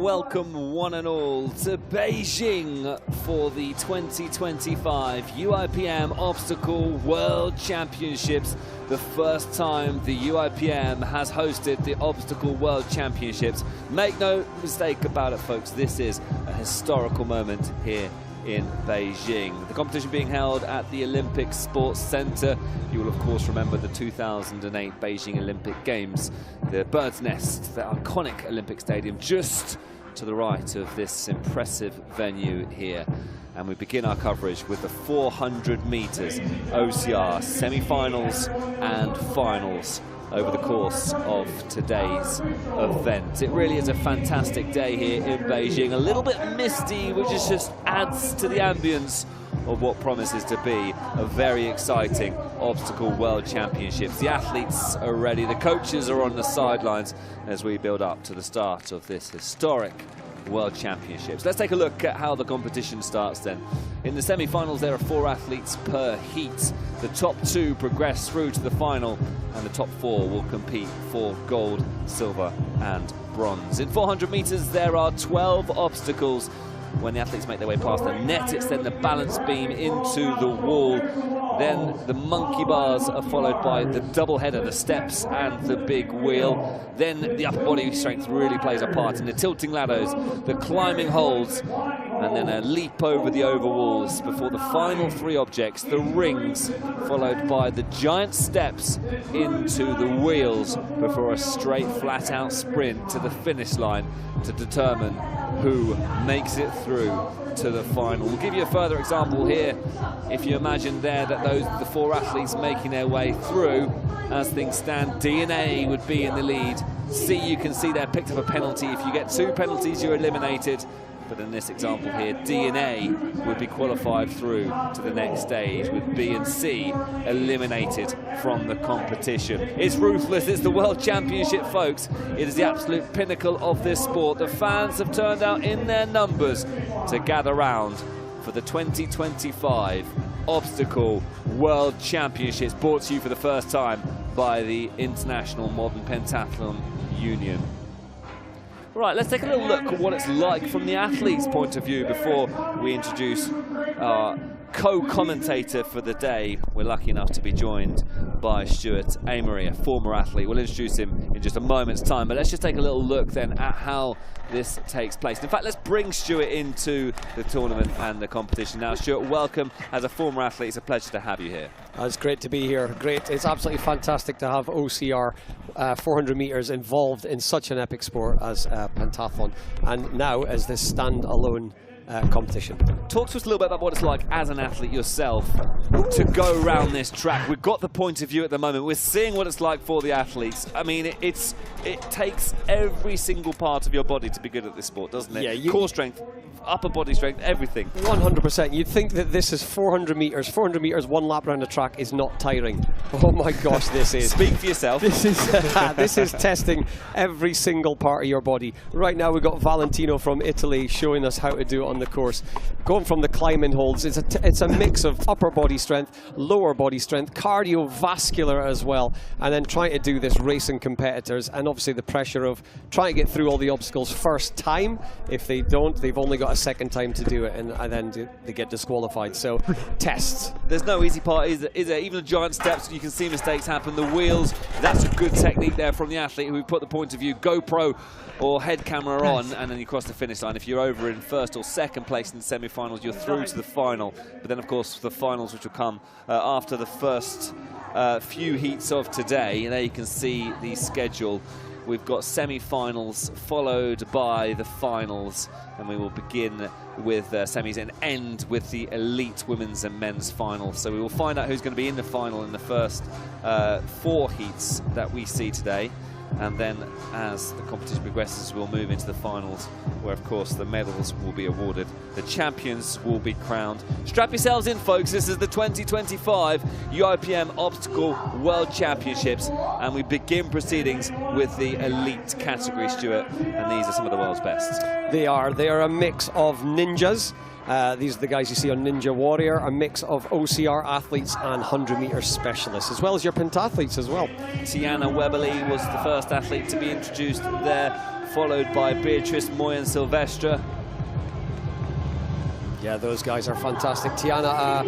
welcome one and all to Beijing for the 2025 UIPM Obstacle World Championships. The first time the UIPM has hosted the Obstacle World Championships. Make no mistake about it, folks, this is a historical moment here in Beijing. The competition being held at the Olympic Sports Center. You will of course remember the 2008 Beijing Olympic Games, the Bird's Nest, the iconic Olympic Stadium just to the right of this impressive venue here. And we begin our coverage with the 400 meters OCR semi-finals and finals over the course of today's event. It really is a fantastic day here in Beijing. A little bit misty, which just adds to the ambience of what promises to be a very exciting Obstacle World Championships. The athletes are ready, the coaches are on the sidelines as we build up to the start of this historic World Championships. Let's take a look at how the competition starts then. In the semi-finals there are 4 athletes per heat. The top 2 progress through to the final and the top 4 will compete for gold, silver and bronze. In 400 meters there are 12 obstacles. When the athletes make their way past the net, it's then the balance beam into the wall. Then the monkey bars are followed by the double header, the steps and the big wheel. Then the upper body strength really plays a part in the tilting ladders, the climbing holds, and then a leap over the over walls before the final 3 objects, the rings, followed by the giant steps into the wheels before a straight flat out sprint to the finish line to determine who makes it through to the final. We'll give you a further example here. If you imagine there that the 4 athletes making their way through, as things stand, D&A would be in the lead. C, you can see there, picked up a penalty. If you get 2 penalties, you're eliminated. But in this example here, D and A would be qualified through to the next stage, with B and C eliminated from the competition. It's ruthless, it's the World Championship, folks. It is the absolute pinnacle of this sport. The fans have turned out in their numbers to gather round for the 2025 Obstacle World Championships, brought to you for the first time by the International Modern Pentathlon Union. Right, let's take a little look at what it's like from the athlete's point of view before we introduce our co-commentator for the day. We're lucky enough to be joined by Stuart Amory, a former athlete. We'll introduce him in just a moment's time, but let's just take a little look then at how this takes place. In fact, let's bring Stuart into the tournament and the competition now. Stuart, welcome. As a former athlete, it's a pleasure to have you here. It's great to be here. Great. It's absolutely fantastic to have OCR 400 meters involved in such an epic sport as pentathlon, and now as this stand-alone competition. Talk to us a little bit about what it's like as an athlete yourself to go around this track. We've got the point of view at the moment. We're seeing what it's like for the athletes. I mean, it takes every single part of your body to be good at this sport, doesn't it? Yeah, core strength, upper body strength, everything. 100%. You'd think that this is 400 meters. 400 meters, 1 lap around the track is not tiring. Oh my gosh, this is. Speak for yourself. This is testing every single part of your body. Right now we've got Valentino from Italy showing us how to do it on the course. Going from the climbing holds, it's a mix of upper body strength, lower body strength, cardiovascular as well, and then trying to do this racing competitors, and obviously the pressure of trying to get through all the obstacles first time. If they don't, they've only got a second time to do it, and then they get disqualified. So tests. There's no easy part, is there? Even the giant steps, you can see mistakes happen. The wheels, that's a good technique there from the athlete who put the point of view GoPro or head camera on, and then you cross the finish line. If you're over in first or second place in the semi-finals, you're through to the final. But then of course the finals, which will come after the first few heats of today. And there you can see the schedule. We've got semi-finals followed by the finals, and we will begin with semis and end with the elite women's and men's finals. So we will find out who's going to be in the final in the first 4 heats that we see today. And then as the competition progresses, we'll move into the finals, where of course the medals will be awarded. The champions will be crowned. Strap yourselves in, folks. This is the 2025 UIPM Obstacle World Championships, and we begin proceedings with the elite category, Stuart, and these are some of the world's best. They are a mix of ninjas These are the guys you see on Ninja Warrior, a mix of OCR athletes and 100-meter specialists, as well as your pentathletes as well. Tiana Weberly was the first athlete to be introduced there, followed by Beatrice Moyen-Silvestre. Yeah, those guys are fantastic. Tiana,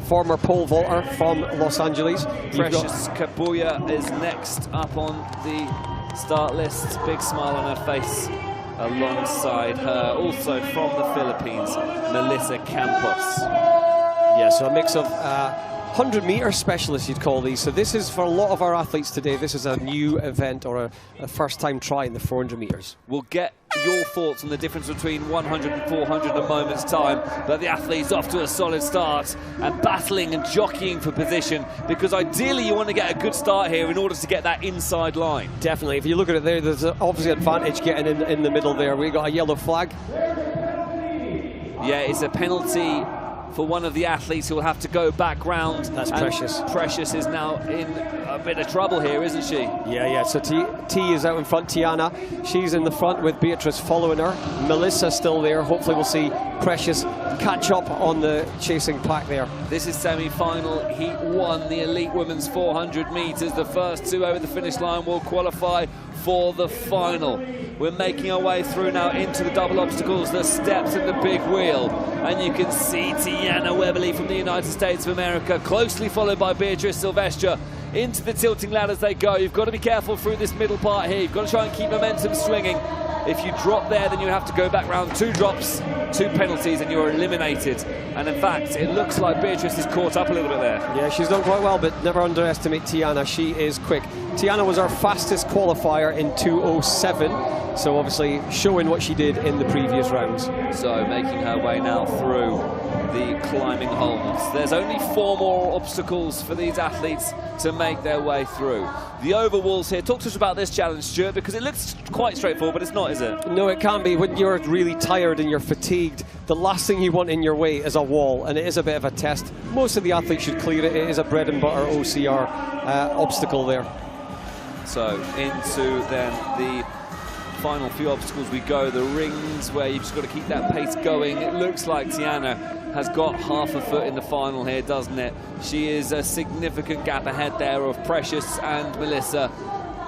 former pole vaulter from Los Angeles. Precious Kabuya is next up on the start list. Big smile on her face. Alongside her, also from the Philippines, Melissa Campos. Yeah, so a mix of 100-meter specialists, you'd call these. So this is, for a lot of our athletes today, this is a new event or a first-time try in the 400 meters. We'll get your thoughts on the difference between 100 and 400 in a moment's time, but the athlete's off to a solid start and battling and jockeying for position, because ideally you want to get a good start here in order to get that inside line. Definitely. If you look at it there, there's obviously advantage getting in the middle there. We got a yellow flag. Yeah, it's a penalty for one of the athletes who will have to go back round. That's Precious. Precious is now in a bit of trouble here, isn't she? Yeah. So T is out in front. Tiana, she's in the front with Beatrice following her. Melissa still there. Hopefully we'll see Precious catch up on the chasing pack there. This is semi-final. Heat 1, the elite women's 400 meters. The first two over the finish line will qualify for the final. We're making our way through now into the double obstacles, the steps and the big wheel. And you can see Tiana Weberly from the United States of America, closely followed by Beatrice Silvestre. Into the tilting ladders they go. You've got to be careful through this middle part here. You've got to try and keep momentum swinging. If you drop there, then you have to go back round. 2 drops, 2 penalties, and you're eliminated. And in fact, it looks like Beatrice is caught up a little bit there. Yeah, she's done quite well, but never underestimate Tiana. She is quick. Tiana was our fastest qualifier in 2:07, so obviously showing what she did in the previous rounds. So making her way now through the climbing holds. There's only 4 more obstacles for these athletes to make their way through. The overwalls here. Talk to us about this challenge, Stuart, because it looks quite straightforward, but it's not, is it? No, it can be. When you're really tired and you're fatigued, the last thing you want in your way is a wall, and it is a bit of a test. Most of the athletes should clear it. It is a bread and butter OCR obstacle there. So into then the final few obstacles we go. The rings, where you've just got to keep that pace going. It looks like Tiana has got half a foot in the final here, doesn't it? She is a significant gap ahead there of Precious and Melissa.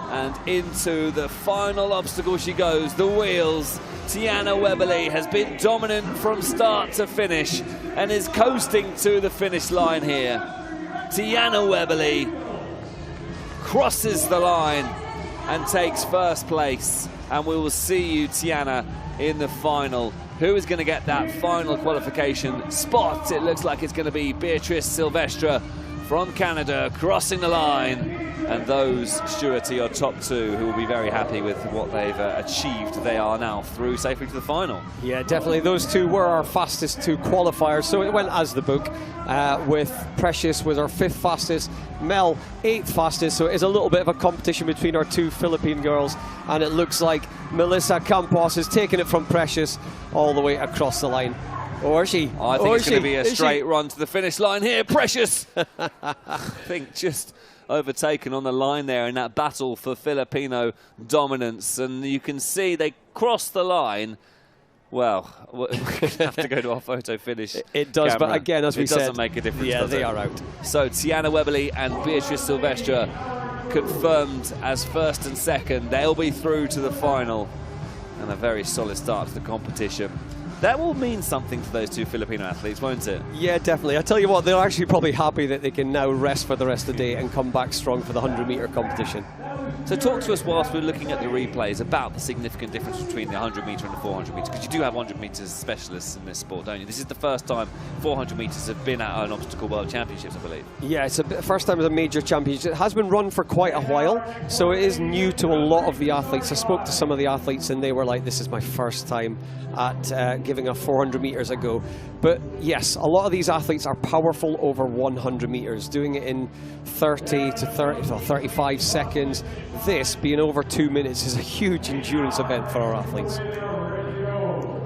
And into the final obstacle she goes, the wheels. Tiana Weberly has been dominant from start to finish and is coasting to the finish line here. Tiana Weberly crosses the line and takes first place. And we will see you, Tiana, in the final. Who is going to get that final qualification spot? It looks like it's going to be Beatrice Silvestre from Canada crossing the line. And those, Stuart, are your top 2 who will be very happy with what they've achieved. They are now through safely to the final. Yeah, definitely. Those 2 were our fastest 2 qualifiers, so it went as the book, with Precious was our 5th fastest, Mel 8th fastest, so it is a little bit of a competition between our 2 Philippine girls, and it looks like Melissa Campos is taking it from Precious all the way across the line. Or is she? I think it's going to be a straight run to the finish line here. Precious! I think just overtaken on the line there in that battle for Filipino dominance. And you can see they cross the line. Well, we're going to have to go to our photo finish. It does, camera. But again, as we said, it doesn't make a difference. Yeah, they it? are out. So Tiana Weberly and Beatrice Silvestre confirmed as first and second. They'll be through to the final. And a very solid start to the competition. That will mean something to those 2 Filipino athletes, won't it? Yeah, definitely. I tell you what, they're actually probably happy that they can now rest for the rest of the day and come back strong for the 100-meter competition. So talk to us whilst we're looking at the replays about the significant difference between the 100-meter and the 400-meter, because you do have 100-meters specialists in this sport, don't you? This is the first time 400 meters have been at an Obstacle World Championships, I believe. Yeah, it's the first time as a major championship. It has been run for quite a while, so it is new to a lot of the athletes. I spoke to some of the athletes and they were like, this is my first time at giving a 400 meters a go. But yes, a lot of these athletes are powerful over 100 meters, doing it in 30 to 35 seconds. This being over 2 minutes is a huge endurance event for our athletes.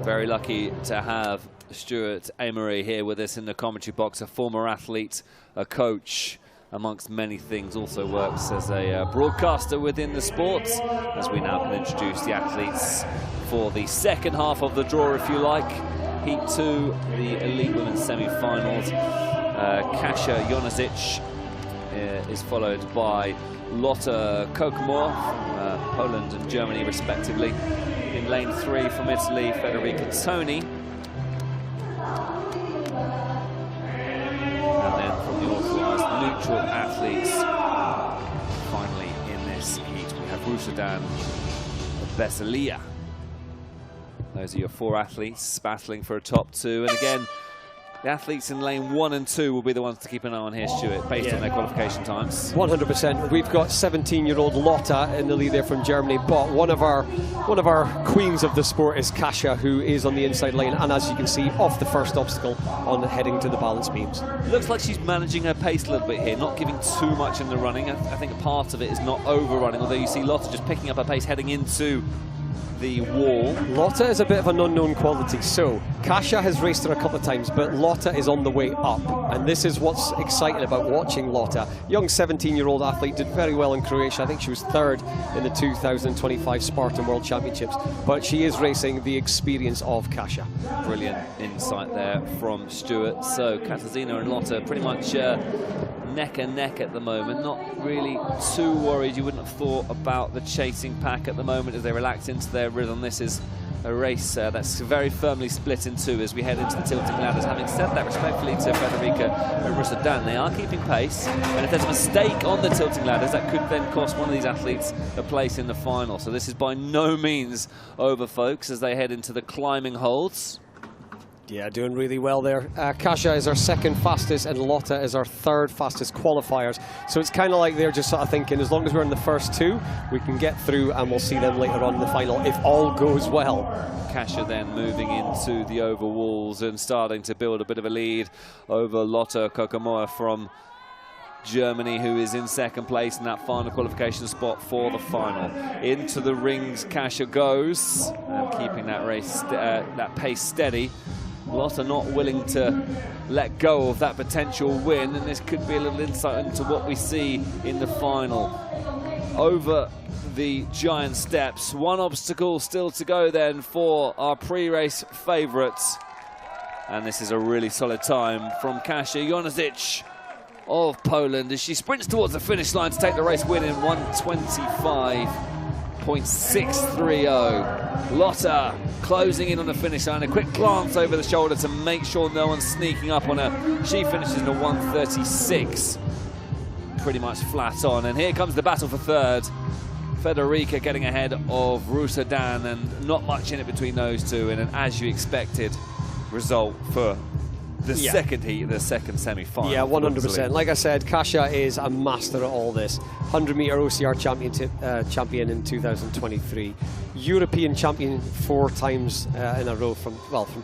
Very lucky to have Stuart Amory here with us in the commentary box, a former athlete, a coach, amongst many things, also works as a broadcaster within the sports, as we now can introduce the athletes for the second half of the draw, if you like. Heat 2, the elite women's semi-finals. Kasia Jonazic is followed by Lotta Kokomor from Poland and Germany respectively. In lane 3 from Italy, Federica Toni. And then from the authorised neutral athletes, finally in this heat we have Rusudan Besalia. Those are your 4 athletes battling for a top 2, and again, the athletes in lane 1 and 2 will be the ones to keep an eye on here, Stuart, based on their qualification times. 100%. We've got 17-year-old Lotta in the lead there from Germany, but one of our queens of the sport is Kasia, who is on the inside lane, and as you can see, off the first obstacle on heading to the balance beams. Looks like she's managing her pace a little bit here, not giving too much in the running. I think part of it is not overrunning, although you see Lotta just picking up her pace heading into the wall. Lotta is a bit of an unknown quality, so Kasia has raced her a couple of times, but Lotta is on the way up, and this is what's exciting about watching Lotta. Young 17-year-old athlete, did very well in Croatia. I think she was 3rd in the 2025 Spartan World Championships, but she is racing the experience of Kasia. Brilliant insight there from Stuart. So Katarzyna and Lotta pretty much neck and neck at the moment, not really too worried. You wouldn't have thought about the chasing pack at the moment as they relax into their rhythm. This is a race that's very firmly split in 2 as we head into the tilting ladders. Having said that, respectfully to Federica and Rusudan, they are keeping pace, and if there's a mistake on the tilting ladders, that could then cost one of these athletes a place in the final. So this is by no means over, folks, as they head into the climbing holds. Yeah, doing really well there. Kasia is our 2nd fastest and Lotta is our 3rd fastest qualifiers. So it's kind of like they're just sort of thinking, as long as we're in the first 2, we can get through and we'll see them later on in the final if all goes well. Kasia then moving into the over walls and starting to build a bit of a lead over Lotta Kokomor from Germany, who is in 2nd place in that final qualification spot for the final. Into the rings Kasia goes, and keeping that race, that pace steady. Lotta not willing to let go of that potential win, and this could be a little insight into what we see in the final. Over the giant steps, 1 obstacle still to go then for our pre-race favourites, and this is a really solid time from Kasia Jonazic of Poland as she sprints towards the finish line to take the race win in 1:25.630. Lotta closing in on the finish line. A quick glance over the shoulder to make sure no one's sneaking up on her. She finishes in a 1:36, pretty much flat on. And here comes the battle for 3rd. Federica getting ahead of Rusudan, and not much in it between those 2. And an as you expected result for the 2nd heat, the 2nd semi-final. Yeah, 100%. Like I said, Kasia is a master at all this. 100-metre OCR champion in 2023. European champion 4 times in a row from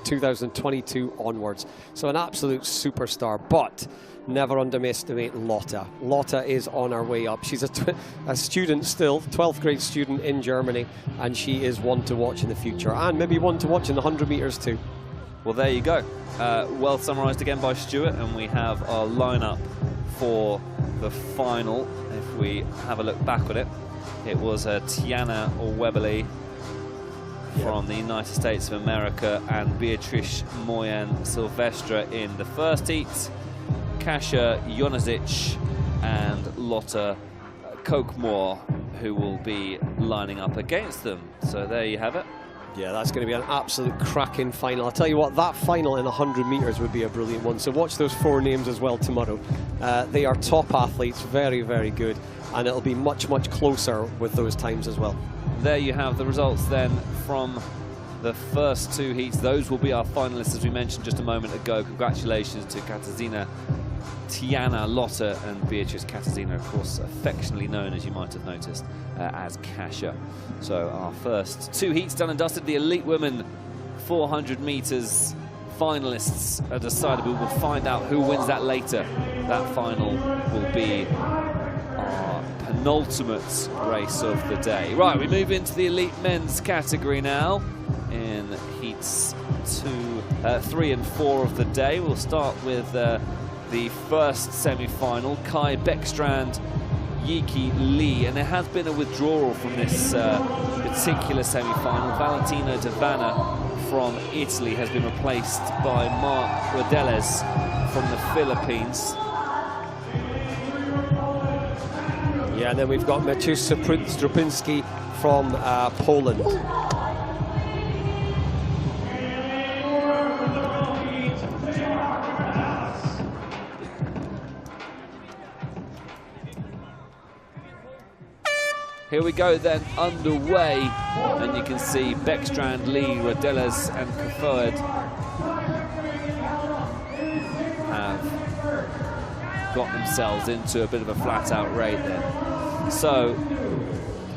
2022 onwards. So an absolute superstar, but never underestimate Lotta. Lotta is on her way up. She's a student still, 12th grade student in Germany, and she is one to watch in the future, and maybe one to watch in the 100 metres too. Well, there you go. Well summarised again by Stuart, and we have our lineup for the final. If we have a look back at it, it was Tiana Weberly from the United States of America and Beatrice Moyen Silvestre in the 1st heat, Kasia Jonazic and Lotta Kokomor, who will be lining up against them. So there you have it. Yeah, that's going to be an absolute cracking final. I'll tell you what, that final in 100 metres would be a brilliant one. So watch those 4 names as well tomorrow. They are top athletes, very, very good. And it'll be much, much closer with those times as well. There you have the results then from the first 2 heats. Those will be our finalists, as we mentioned just a moment ago. Congratulations to Katarzyna, Tiana, Lotta and Beatrice. Katarzyna, of course, affectionately known, as you might have noticed, as Kasia. So our first 2 heats done and dusted. The elite women 400 metres finalists are decided. We will find out who wins that later. That final will be our penultimate race of the day. Right, we move into the elite men's category now in heats 3 and 4 of the day. We'll start with the first semi-final, Kai Beckstrand, Yiki Lee, and there has been a withdrawal from this particular semi-final. Valentino Davana from Italy has been replaced by Mark Rodeles from the Philippines. Yeah, and then we've got Maciej Strupinski from Poland. Here we go then, underway, and you can see Beckstrand, Lee, Rodeles and Kofoed have got themselves into a bit of a flat-out raid then. So,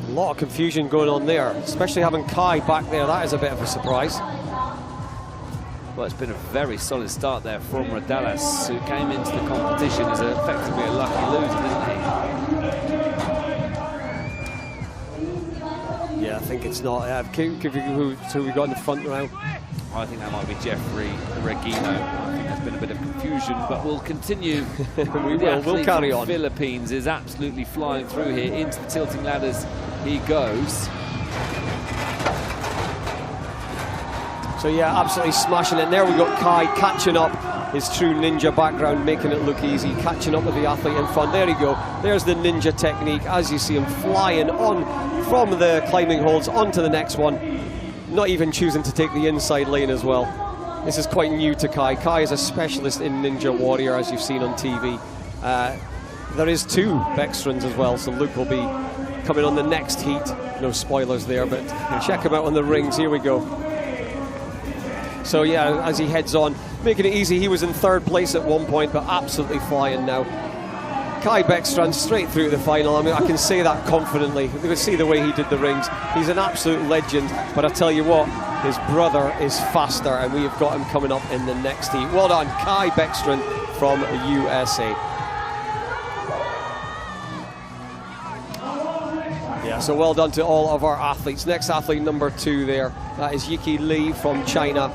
a lot of confusion going on there, especially having Kai back there. That is a bit of a surprise. Well, it's been a very solid start there from Rodeles, who came into the competition as effectively a lucky loser, didn't he? Yeah, I think it's not. Who we got in the front row? I think that might be Jeffrey Regino. I think there's been a bit of confusion, but we'll continue. We'll carry on. Philippines is absolutely flying through here. Into the tilting ladders he goes. So yeah, absolutely smashing it. There we got Kai catching up, his true ninja background, making it look easy, catching up with the athlete in front. There you go. There's the ninja technique as you see him flying on from the climbing holds onto the next one. Not even choosing to take the inside lane as well. This is quite new to Kai. Kai is a specialist in Ninja Warrior, as you've seen on TV. There is 2 Beckstrands as well, so Luke will be coming on the next heat. No spoilers there, but check him out on the rings. Here we go. So yeah, as he heads on, making it easy. He was in 3rd place at one point, but absolutely flying now. Kai Beckstrand straight through to the final. I mean, I can say that confidently. You can see the way he did the rings. He's an absolute legend, but I tell you what, his brother is faster, and we have got him coming up in the next heat. Well done, Kai Beckstrand from the USA. Yeah, so well done to all of our athletes. Next athlete, number 2 there, that is Yiki Lee from China.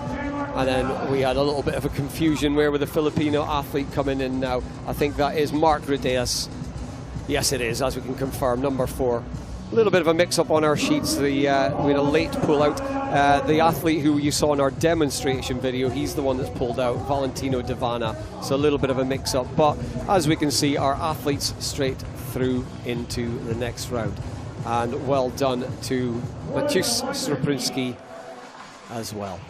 And then we had a little bit of a confusion where with the Filipino athlete coming in now. I think that is Mark Rodeles. Yes, it is, as we can confirm, number 4. A little bit of a mix-up on our sheets. We had a late pull-out. The athlete who you saw in our demonstration video, he's the one that's pulled out, Valentino Devana. So a little bit of a mix-up. But as we can see, our athletes straight through into the next round. And well done to Maciej Strupinski as well.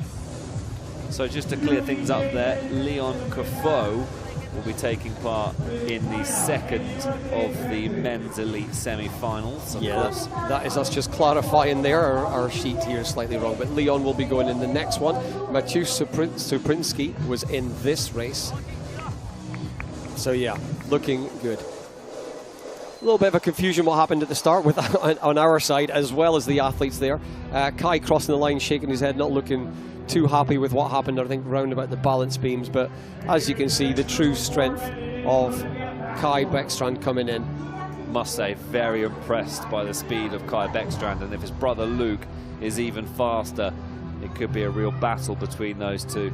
So just to clear things up there, Leon Kofoed will be taking part in the 2nd of the men's elite semi-finals. Yeah, that is us just clarifying there. Our sheet here is slightly wrong, but Leon will be going in the next one. Maciej Strupinski was in this race. So yeah, looking good. A little bit of a confusion what happened at the start with on our side as well as the athletes there. Kai crossing the line, shaking his head, not looking too happy with what happened, I think, round about the balance beams. But as you can see, the true strength of Kai Beckstrand coming in. Must say, very impressed by the speed of Kai Beckstrand, and if his brother Luke is even faster, it could be a real battle between those two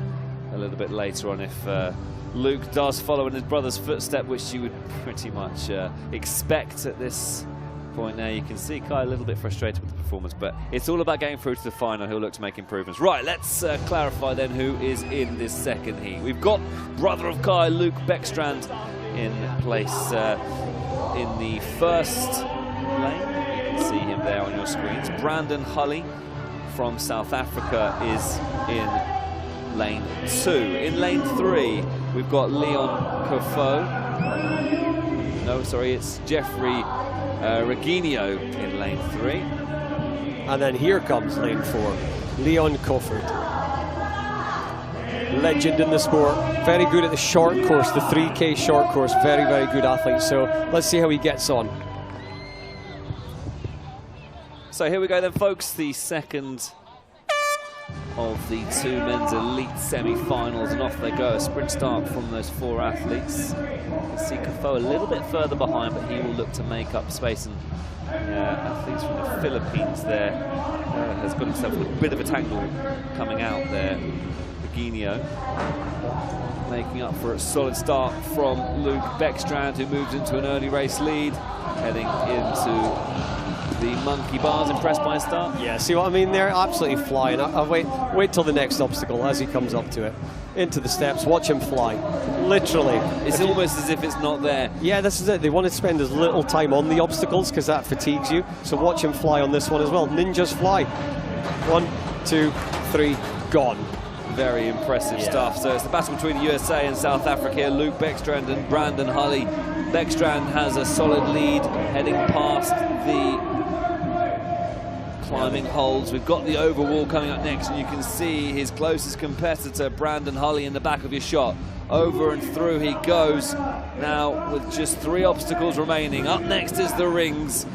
a little bit later on if Luke does follow in his brother's footstep, which you would pretty much expect at this point. Now you can see Kai a little bit frustrated with the performance, but it's all about getting through to the final. He'll look to make improvements. Right, let's clarify then who is in this 2nd heat. We've got brother of Kai, Luke Beckstrand, in place in the 1st lane. You can see him there on your screens. Brandon Hulley from South Africa is in lane 2. In lane 3, we've got Leon Kofoed. No, sorry, it's Jeffrey Regino in lane 3. And then here comes lane 4, Leon Kofoed. Legend in the sport, very good at the short course, the 3K short course, very, very good athlete. So let's see how he gets on. So here we go then, folks, the 2nd of the 2 men's elite semi-finals, and off they go. A sprint start from those 4 athletes. You can see Kofoed a little bit further behind, but he will look to make up space. And athletes from the Philippines there has got himself a bit of a tangle coming out there. Regino making up for a solid start from Luke Beckstrand, who moves into an early race lead, heading into The monkey bars, impressed by his start? Yeah, see what I mean? They're absolutely flying. I'll wait till the next obstacle as he comes up to it. Into the steps, watch him fly. Literally. It's almost as if it's not there. Yeah, this is it. They want to spend as little time on the obstacles because that fatigues you. So watch him fly on this one as well. Ninjas fly. 1, 2, 3, gone. Very impressive stuff. So it's the battle between the USA and South Africa. Luke Beckstrand and Brandon Hulley. Beckstrand has a solid lead heading past the climbing holds. We've got the overwall coming up next, and you can see his closest competitor, Brandon Hulley, in the back of your shot. Over and through he goes. Now with just 3 obstacles remaining. Up next is the rings.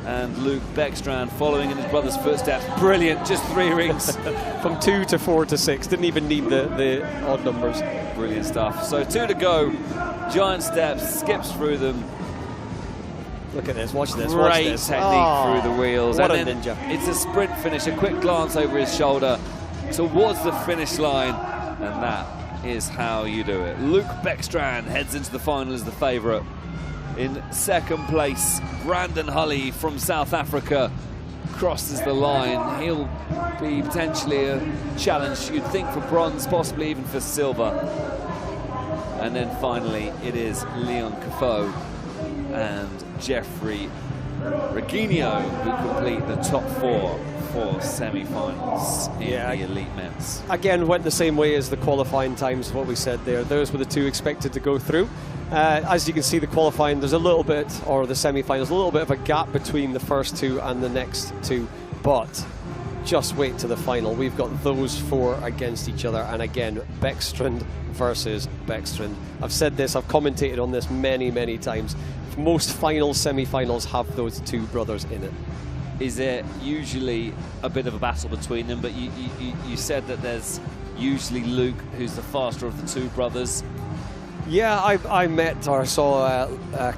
And Luke Beckstrand following in his brother's footsteps. Brilliant, just 3 rings. From 2 to 4 to 6. Didn't even need the odd numbers. Brilliant stuff. So 2 to go. Giant steps, skips through them. Look at this, watch this, Great watch this. technique through the wheels. What and a ninja. It's a sprint finish, a quick glance over his shoulder towards the finish line, and that is how you do it. Luke Beckstrand heads into the final as the favourite. In second place, Brandon Hulley from South Africa crosses the line. He'll be potentially a challenge, you'd think, for bronze, possibly even for silver. And then finally, it is Leon Cafoe and Jeffrey Reginio who complete the top 4 for semi-finals in the elite men's. Again, went the same way as the qualifying times, what we said there. Those were the 2 expected to go through. As you can see, the qualifying, there's a little bit, or the semi-finals, a little bit of a gap between the first 2 and the next 2, but just wait to the final. We've got those 4 against each other, and again, Beckstrand versus Beckstrand. I've said this, I've commentated on this many, many times. Most finals, semi-finals have those 2 brothers in it. Is there usually a bit of a battle between them? But you said that there's usually Luke, who's the faster of the 2 brothers. Yeah, I met or saw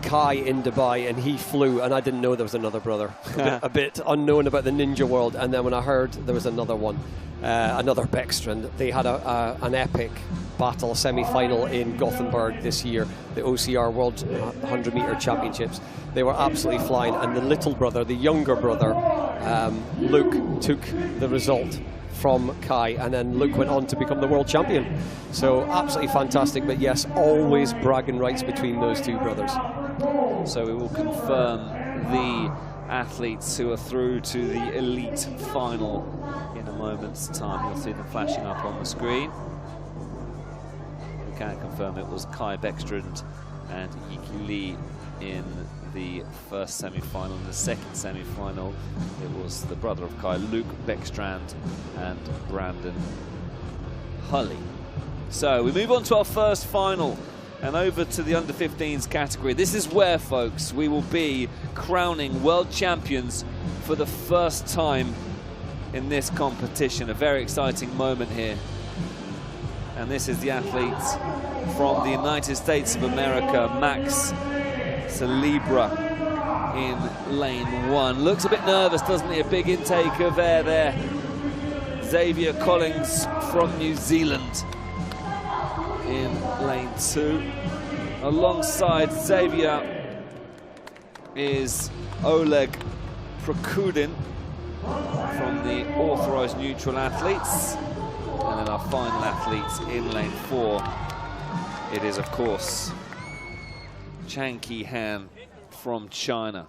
Kai in Dubai, and he flew, and I didn't know there was another brother. A bit unknown about the ninja world, and then when I heard there was another one, another Beckstrand, they had an epic battle semi-final in Gothenburg this year, the OCR World 100-meter Championships. They were absolutely flying, and the little brother, the younger brother, Luke, took the result from Kai, and then Luke went on to become the world champion. So absolutely fantastic, but yes, always bragging rights between those 2 brothers. So we will confirm the athletes who are through to the elite final in a moment's time. You'll see them flashing up on the screen. We can confirm it was Kai Beckstrand and Yiki Lee in the first semi-final. In the second semi-final, it was the brother of Kai, Luke Beckstrand, and Brandon Hulley. So we move on to our first final and over to the under-15s category. This is where, folks, we will be crowning world champions for the first time in this competition. A very exciting moment here. And this is the athlete from the United States of America, Max Celebra, in lane 1. Looks a bit nervous, doesn't he? A big intake of air there. Xavier Collins from New Zealand in lane 2. Alongside Xavier is Oleg Prokudin from the authorized neutral athletes. And then our final athletes in lane 4. It is, of course, Chang Ki-han from China.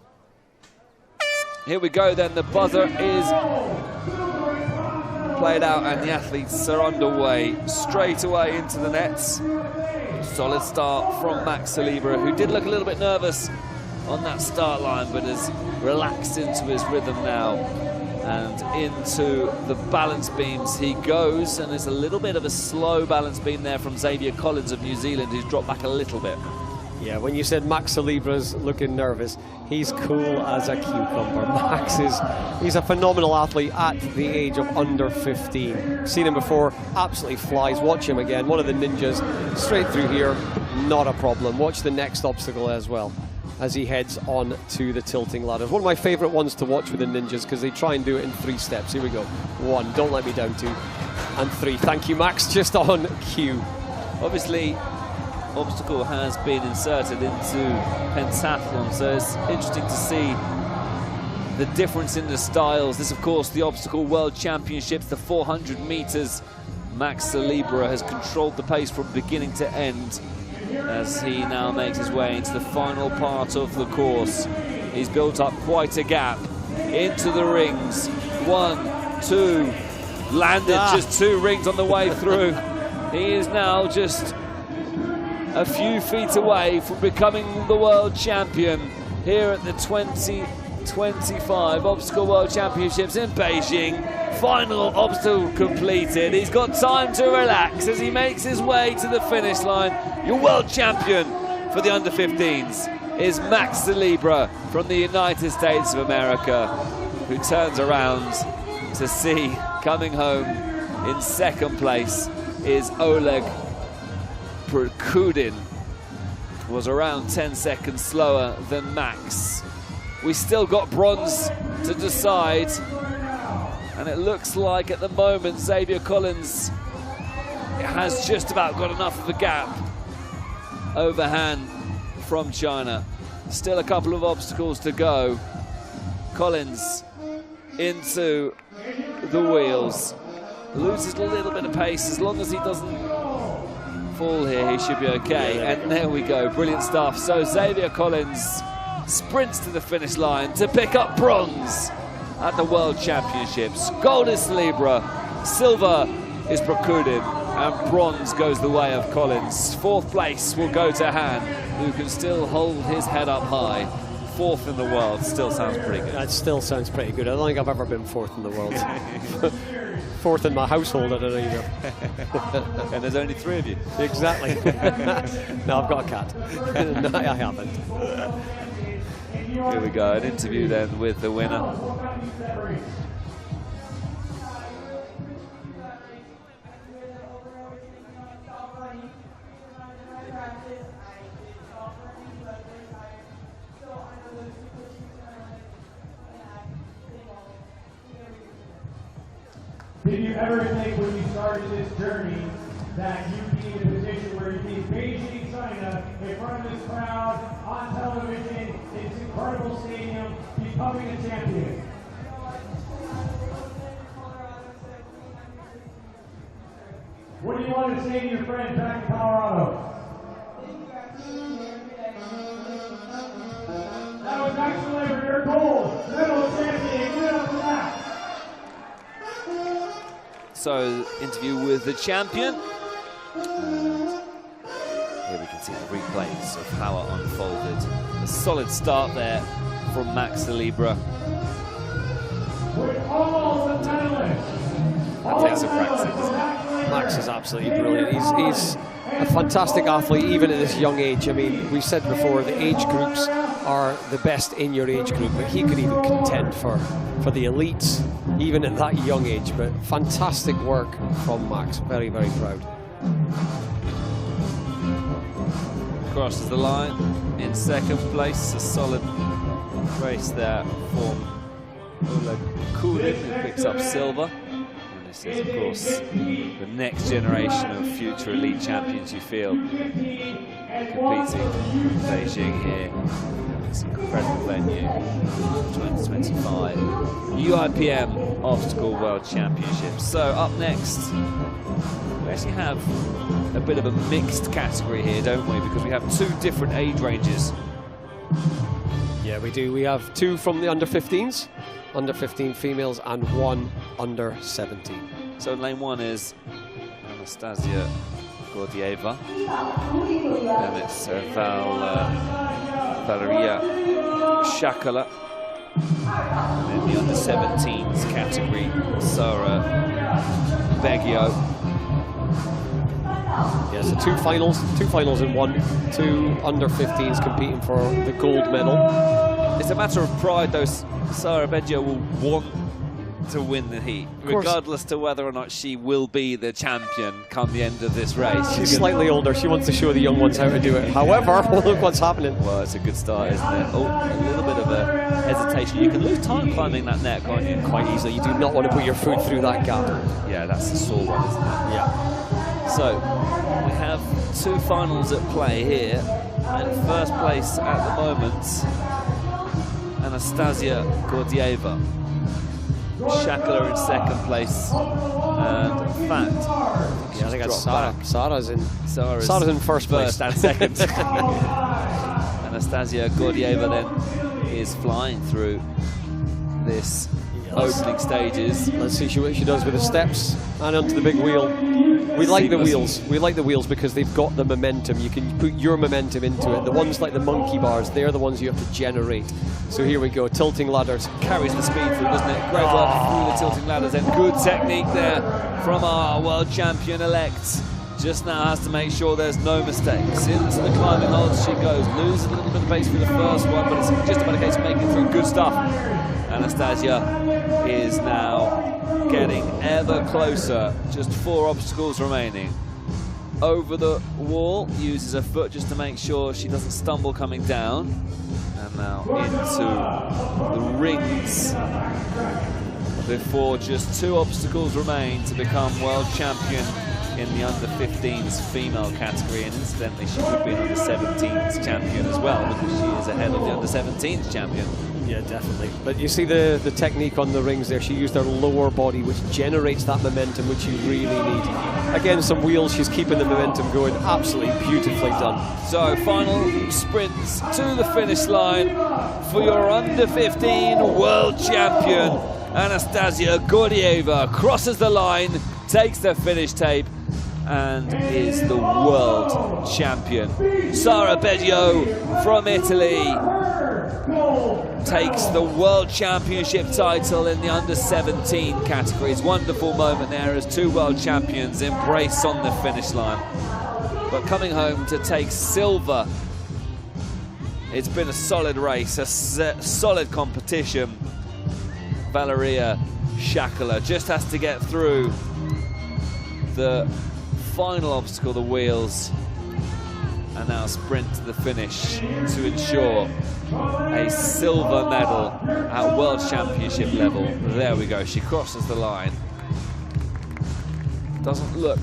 Here we go then, the buzzer is played out and the athletes are underway straight away into the nets. Solid start from Max Celebra, who did look a little bit nervous on that start line, but has relaxed into his rhythm now. And into the balance beams he goes, and there's a little bit of a slow balance beam there from Xavier Collins of New Zealand, who's dropped back a little bit. Yeah, when you said Max Celebra's looking nervous, he's cool as a cucumber. Max he's a phenomenal athlete at the age of under 15. Seen him before, absolutely flies. Watch him again, one of the ninjas, straight through here, not a problem. Watch the next obstacle as well, as he heads on to the tilting ladders. One of my favorite ones to watch with the ninjas, because they try and do it in 3 steps. Here we go. 1, don't let me down. 2, and 3. Thank you, Max, just on cue. Obviously, obstacle has been inserted into pentathlon, so it's interesting to see the difference in the styles. This, of course, the Obstacle World Championships, the 400 meters. Max Celebra has controlled the pace from beginning to end as he now makes his way into the final part of the course. He's built up quite a gap into the rings. 1, 2, landed just 2 rings on the way through. He is now just a few feet away from becoming the world champion here at the 2025 Obstacle World Championships in Beijing. Final obstacle completed. He's got time to relax as he makes his way to the finish line. Your world champion for the under-15s is Max Celebra from the United States of America, who turns around to see coming home in second place is Oleg Prokudin. Was around 10 seconds slower than Max. We still got bronze to decide, and it looks like at the moment Xavier Collins has just about got enough of a gap over Han from China. Still a couple of obstacles to go. Collins into the wheels. Loses a little bit of pace. As long as he doesn't fall here, he should be okay. And there we go, brilliant stuff. So Xavier Collins sprints to the finish line to pick up bronze at the World Championships. Gold is Celebra, silver is Prokudin, and bronze goes the way of Collins. 4th place will go to Han, who can still hold his head up high. 4th in the world still sounds pretty good. That still sounds pretty good. I don't think I've ever been 4th in the world. 4th in my household, I don't know either. And there's only 3 of you. Exactly. No, I've got a cat. No, I haven't. Here we go, an interview then with the winner. Did you ever think when you started this journey that you'd be in a position where you'd be in Beijing, China, in front of this crowd, on television, in this incredible stadium, becoming a champion? What do you want to say to your friends back in Colorado? That was Max Celebra, your gold medal champion. Give it up for that. So, interview with the champion. Here we can see the replays of how it unfolded. A solid start there from Max Celebra. That takes some practice. Max is absolutely brilliant. He's a fantastic athlete, even at this young age. I mean, we said before, the age groups are the best in your age group, but he could even contend for the elites, even at that young age. But fantastic work from Max. Very, very proud. Crosses the line in second place. A solid race there for Oleg Prokudin, who picks up silver. And this is, of course, the next generation of future elite champions, you feel, competing in Beijing here. This incredible venue, 2025 UIPM Obstacle World Championships. So up next, we actually have a bit of a mixed category here, don't we? Because we have 2 different age ranges. Yeah, we do. We have 2 from the under-15s, under-15 females, and 1 under-17. So lane 1 is Anastasia Gordieva. Then it's Valeria Shakala. And in the under-17s category, Sarah Beggio. Yeah, so 2 finals in 1, 2 under-15s competing for the gold medal. It's a matter of pride, though. Sarah Beggio will want to win the heat, regardless to whether or not she will be the champion come the end of this race. She's slightly older. She wants to show the young ones how to do it. However, look what's happening. Well, it's a good start, isn't it? Oh, a little bit of a hesitation. You can lose time climbing that net, can't you? Quite easily. You do not want to put your foot through that gap. Yeah, that's a sore one, isn't it? Yeah. So, we have 2 finals at play here. And first place at the moment, Anastasia Gordieva. Shakala in second place, and in fact, I think that's Sarah. Sarah's in first place. And second. Anastasia Gordieva then is flying through this opening stages. Let's see what she does with the steps and onto the big wheel. We like the wheels. We like the wheels because they've got the momentum. You can put your momentum into it. The ones like the monkey bars, they're the ones you have to generate. So here we go, tilting ladders. Carries the speed through, doesn't it? Great work through the tilting ladders, and good technique there from our world champion-elect. Just now has to make sure there's no mistakes. Into the climbing holds she goes. Loses a little bit of pace for the first one, but it's just about a case of making through. Good stuff. Anastasia is now getting ever closer. Just 4 obstacles remaining. Over the wall, uses her foot just to make sure she doesn't stumble coming down. And now into the rings before just 2 obstacles remain to become world champion in the under-15s female category, and incidentally she would be an under-17s champion as well, because she is ahead of the under-17s champion. Yeah, definitely. But you see the technique on the rings there. She used her lower body, which generates that momentum which you really need. Again, some wheels, she's keeping the momentum going. Absolutely beautifully done. So final sprints to the finish line for your under-15 world champion. Anastasia Gordieva crosses the line, takes the finish tape, and is the world champion. Sara Beggio from Italy takes the world championship title in the under-17 categories. Wonderful moment there as 2 world champions embrace on the finish line. But coming home to take silver, it's been a solid race, a solid competition. Valeria Shakala just has to get through the final obstacle, the wheels, and now sprint to the finish to ensure a silver medal at World Championship level. There we go, she crosses the line. Doesn't look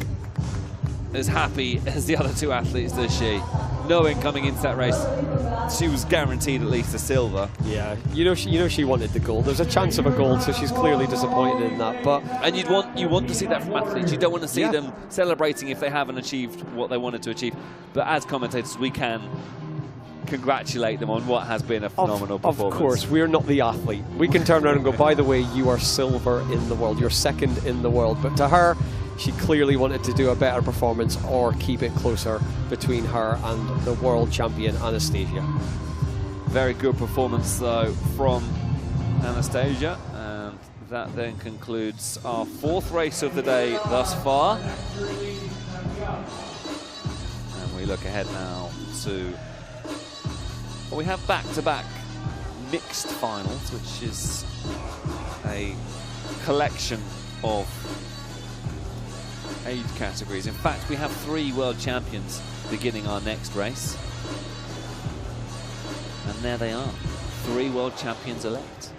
as happy as the other 2 athletes, does she? Knowing coming into that race, she was guaranteed at least a silver. Yeah, you know she wanted the gold. There's a chance of a gold, so she's clearly disappointed in that. But and you want to see that from athletes. You don't want to see them celebrating if they haven't achieved what they wanted to achieve. But as commentators, we can congratulate them on what has been a phenomenal performance. Of course, we're not the athlete. We can turn around and go, by the way, you are silver in the world. You're second in the world. But to her, she clearly wanted to do a better performance or keep it closer between her and the world champion, Anastasia. Very good performance, though, from Anastasia. And that then concludes our 4th race of the day thus far. And we look ahead now to... Well, we have back-to-back mixed finals, which is a collection of age categories. In fact, we have 3 world champions beginning our next race. And there they are, 3 world champions elect.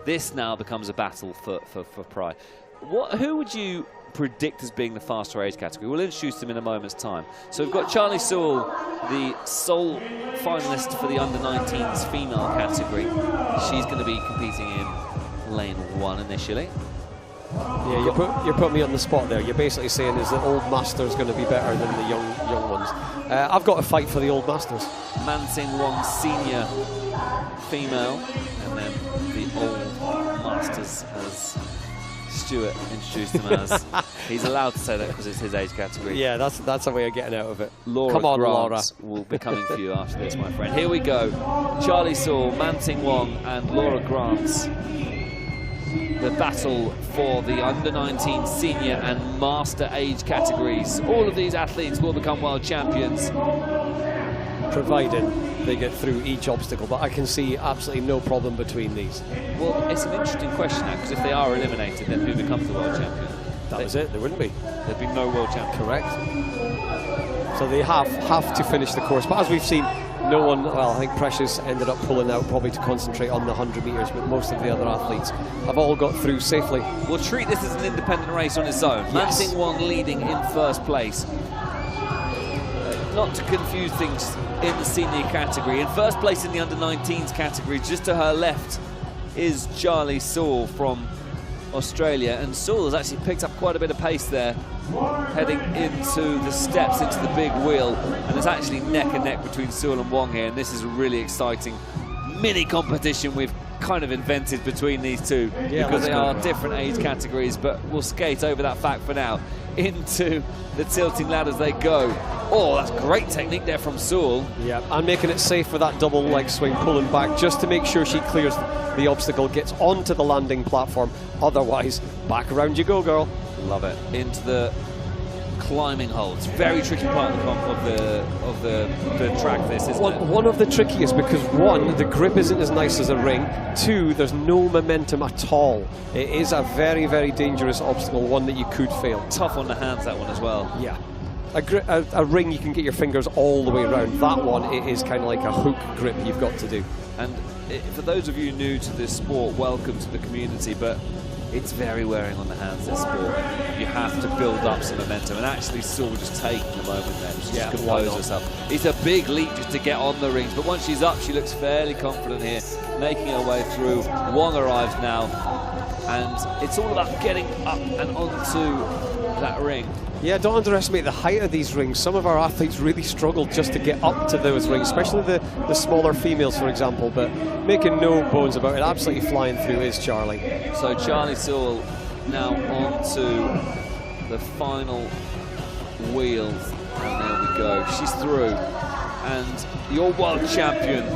This now becomes a battle for pride. Who would you predict as being the faster age category? We'll introduce them in a moment's time. So we've got Charlie Sewell, the sole finalist for the under-19s female category. She's going to be competing in lane 1 initially. Yeah, you put me on the spot there. You're basically saying is that old masters going to be better than the young ones. I've got to fight for the old masters. Mansing Wong senior female, and then the old masters, as Stuart introduced him as. He's allowed to say that because it's his age category. Yeah, that's a way of getting out of it. Come on, Laura will be coming for you after this, my friend. Here we go. Charlie Sewell, Mansing Wong, and Laura Grants. The battle for the under-19 senior and master age categories. All of these athletes will become world champions, provided they get through each obstacle, but I can see absolutely no problem between these. Well, it's an interesting question now, because if they are eliminated, then who becomes the world champion? That was it, there wouldn't be. There'd be no world champion. Correct. So they have to finish the course, but as we've seen, no one, well, I think Precious ended up pulling out probably to concentrate on the 100 metres, but most of the other athletes have all got through safely. We'll treat this as an independent race on its own. Yes. Mansing Wong leading in first place. not to confuse things in the senior category. In first place in the under-19s category, just to her left, is Charlie Sewell from Australia, and Sewell has actually picked up quite a bit of pace there, heading into the steps, into the big wheel, and there's actually neck and neck between Sewell and Wong here, and this is a really exciting mini competition we've kind of invented between these two, because they are different age categories, but we'll skate over that fact for now. Into the tilting ladders they go. Oh, that's great technique there from Sewell. Yeah, and making it safe for that double leg swing, pulling back just to make sure she clears the obstacle, gets onto the landing platform. Otherwise, back around you go, girl. Love it. Into the climbing hole. It's a very tricky part of the track, this, isn't it? One of the trickiest, because one, the grip isn't as nice as a ring. Two, there's no momentum at all. It is a very, very dangerous obstacle, one that you could fail. Tough on the hands, that one as well. Yeah. A ring, you can get your fingers all the way around. That one, it is kind of like a hook grip you've got to do. And for those of you new to this sport, welcome to the community, but it's very wearing on the hands, this sport. You have to build up some momentum, and actually Sewell just taking a moment there. She just compose herself. It's a big leap just to get on the rings, but once she's up, she looks fairly confident here, making her way through. Wong arrives now, and it's all about getting up and onto that ring. Yeah, don't underestimate the height of these rings. Some of our athletes really struggle just to get up to those rings, especially the smaller females, for example, but making no bones about it, absolutely flying through is Charlie. So Charlie Sewell now on to the final wheel, and there we go. She's through, and your world champion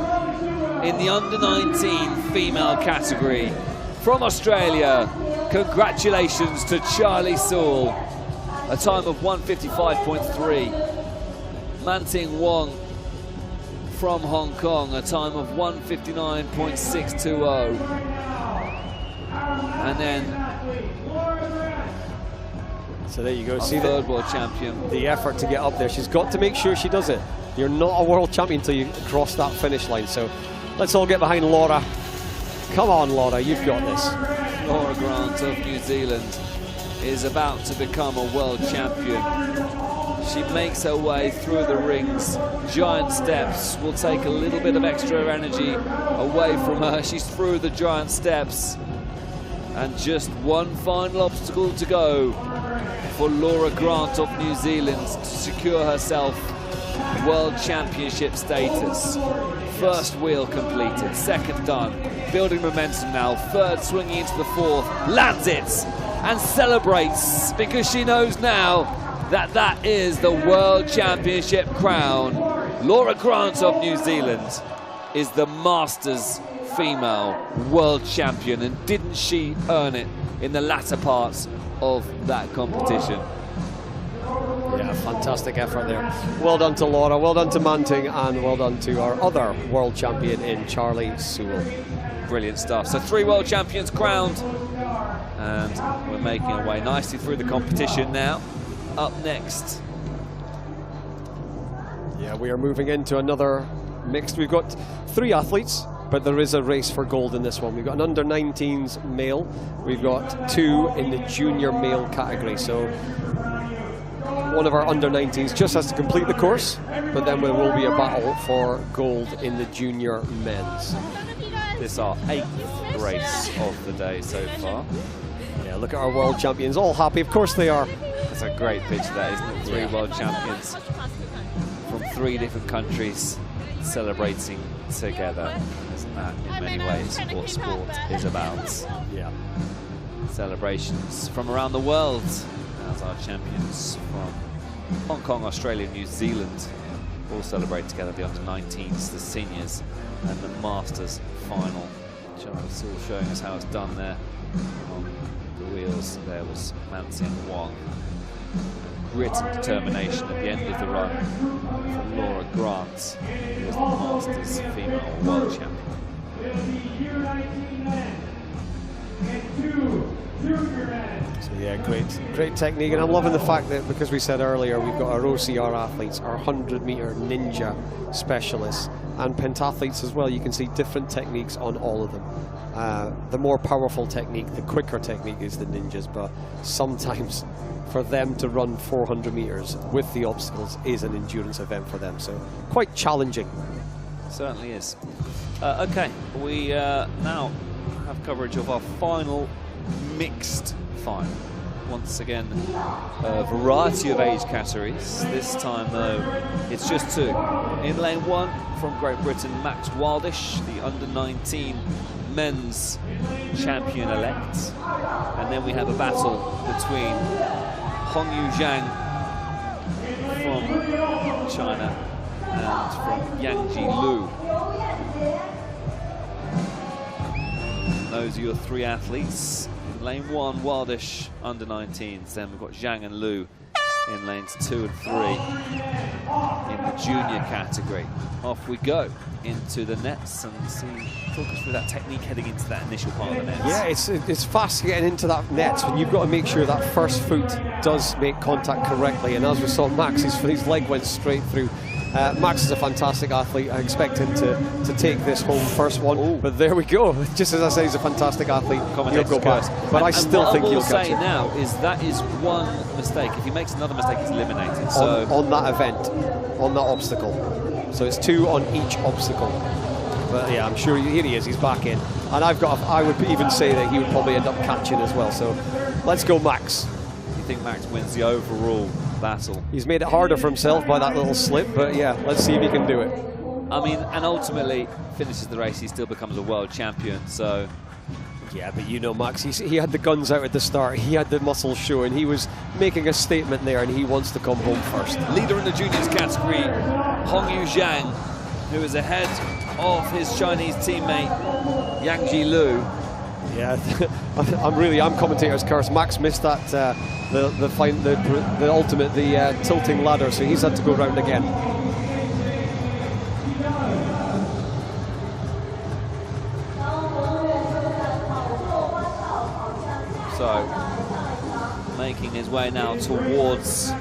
in the under-19 female category from Australia. Congratulations to Charlie Sewell. A time of 1:55.3. Manting Wong from Hong Kong, a time of 1:59.620. And then, so there you go. See, third world champion. The effort to get up there. She's got to make sure she does it. You're not a world champion until you cross that finish line. So let's all get behind Laura. Come on, Laura, you've got this. Laura Grant of New Zealand is about to become a world champion. She makes her way through the rings. Giant steps will take a little bit of extra energy away from her. She's through the giant steps, and just one final obstacle to go for Laura Grant of New Zealand to secure herself world championship status. First wheel completed, second done, building momentum now, third swinging into the fourth, lands it, and celebrates, because she knows now that that is the World Championship crown. Laura Grant of New Zealand is the Masters female world champion, and didn't she earn it in the latter parts of that competition? Yeah, fantastic effort there. Well done to Laura, well done to Manting, and well done to our other world champion in Charlie Sewell. Brilliant stuff. So 3 world champions crowned, and we're making our way nicely through the competition now. Up next. Yeah, we are moving into another mixed. We've got 3 athletes, but there is a race for gold in this one. We've got an under-19s male. We've got 2 in the junior male category. So one of our under-19s just has to complete the course, but then there will be a battle for gold in the junior men's. This is our 8th race of the day so far. Yeah, look at our world champions, all happy. Of course they are. That's a great picture there, isn't it? 3 world champions from 3 different countries celebrating together. Isn't that, in many ways, what sport is about? Yeah. Celebrations from around the world as our champions from Hong Kong, Australia, New Zealand all celebrate together, the under-19s, the seniors, and the Masters final. Charlie Sewell showing us how it's done there on the wheels. There was Manting Wong. Grit and determination at the end of the run from Laura Grant, who was the Masters female world champion. Will be U19 men and 2 So yeah, great technique, and I'm loving the fact that, because we said earlier, we've got our OCR athletes, our 100-meter ninja specialists, and pentathletes as well. You can see different techniques on all of them. The more powerful technique, the quicker technique is the ninjas, but sometimes for them to run 400 meters with the obstacles is an endurance event for them, so quite challenging. Certainly is. Okay, we now have coverage of our final mixed final. Once again, a variety of age categories. This time, though, it's just two. In lane 1, from Great Britain, Max Wildish, the under-19 men's champion-elect. And then we have a battle between Hongyu Zhang from China and from Yangji Lu. Those are your three athletes. In lane 1, Wildish, under-19s. Then we've got Zhang and Lu in lanes 2 and 3 in the junior category. Off we go into the nets and talk us through that technique heading into that initial part of the nets. Yeah, it's fast getting into that net, and you've got to make sure that first foot does make contact correctly. And as we saw, his leg went straight through. Max is a fantastic athlete. I expect him to take this home first one. Ooh. But there we go. Just as I say, he's a fantastic athlete. He'll go back. But I still think he'll catch it. What I will say now is that is one mistake. If he makes another mistake, he's eliminated. So on that event, on that obstacle. So it's 2 on each obstacle. But yeah, I'm sure here he is. He's back in. And I would even say that he would probably end up catching as well. So let's go, Max. You think Max wins the overall battle? He's made it harder for himself by that little slip, but yeah, let's see if he can do it. I mean, and ultimately finishes the race, he still becomes a world champion, so... Yeah, but you know, Max, he had the guns out at the start, he had the muscles showing, he was making a statement there, and he wants to come home first. Leader in the juniors category, Hongyu Zhang, who is ahead of his Chinese teammate, Yangji Lu. Yeah, I'm commentator's curse. Max missed that the ultimate, tilting ladder, so he's had to go round again. So, making his way now towards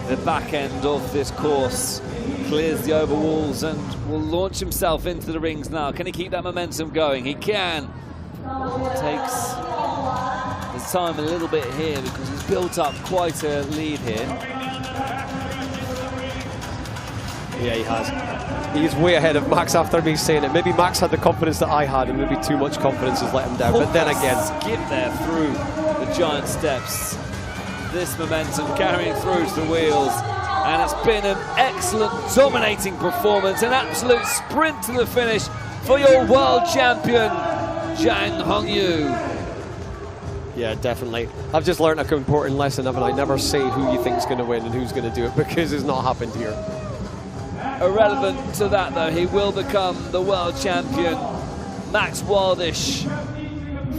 the back end of this course, clears the over walls and will launch himself into the rings now. Can he keep that momentum going? He can. Takes his time a little bit here because he's built up quite a lead here. Yeah, he has. He's way ahead of Max after me saying it. Maybe Max had the confidence that I had, and maybe too much confidence has let him down. But then again, skip there through the giant steps. This momentum carrying through to the wheels, and it's been an excellent, dominating performance, an absolute sprint to the finish for your world champion, Zhang Hongyu. Yeah, definitely. I've just learned an important lesson, haven't I? Never say who you think's going to win and who's going to do it, because it's not happened here. Irrelevant to that, though, he will become the world champion. Max Wildish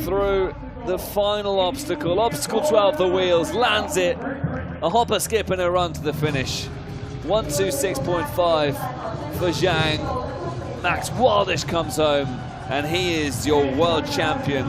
through the final obstacle. Obstacle 12, the wheels, lands it. A hop, a skip, and a run to the finish. 1:26.5 for Zhang. Max Wildish comes home, and he is your world champion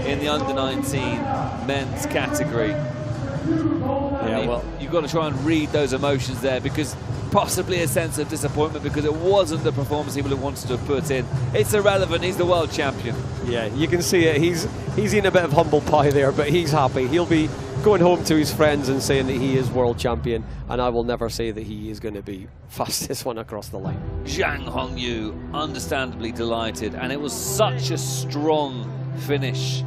in the under-19 men's category. Yeah, well, you've got to try and read those emotions there, because possibly a sense of disappointment because it wasn't the performance he would have wanted to have put in. It's irrelevant, he's the world champion. Yeah, you can see it. He's eating a bit of humble pie there, but he's happy. He'll be going home to his friends and saying that he is world champion, and I will never say that he is going to be fastest one across the line. Zhang Hongyu, understandably delighted, and it was such a strong finish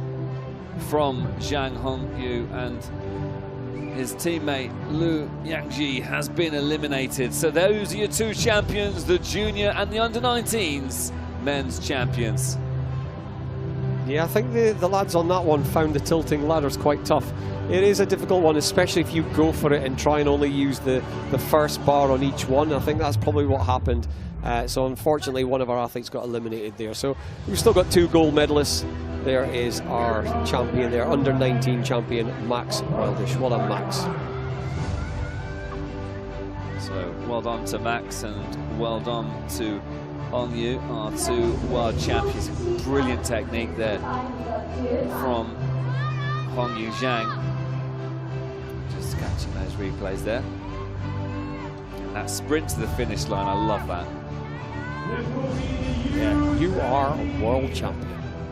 from Zhang Hongyu, and his teammate Lu Yangji has been eliminated. So those are your two champions, the junior and the under-19s men's champions. Yeah, I think the lads on that one found the tilting ladders quite tough. It is a difficult one, especially if you go for it and try and only use the first bar on each one. I think that's probably what happened. So unfortunately, one of our athletes got eliminated there. So we've still got 2 gold medalists. There is our champion there, under-19 champion, Max Wildish. Well done, Max. So well done to Max, and well done to Hongyu, our 2 world champions. Brilliant technique there from Hongyu Zhang. Just catching those replays there. And that sprint to the finish line, I love that. Yeah, you are a world champion.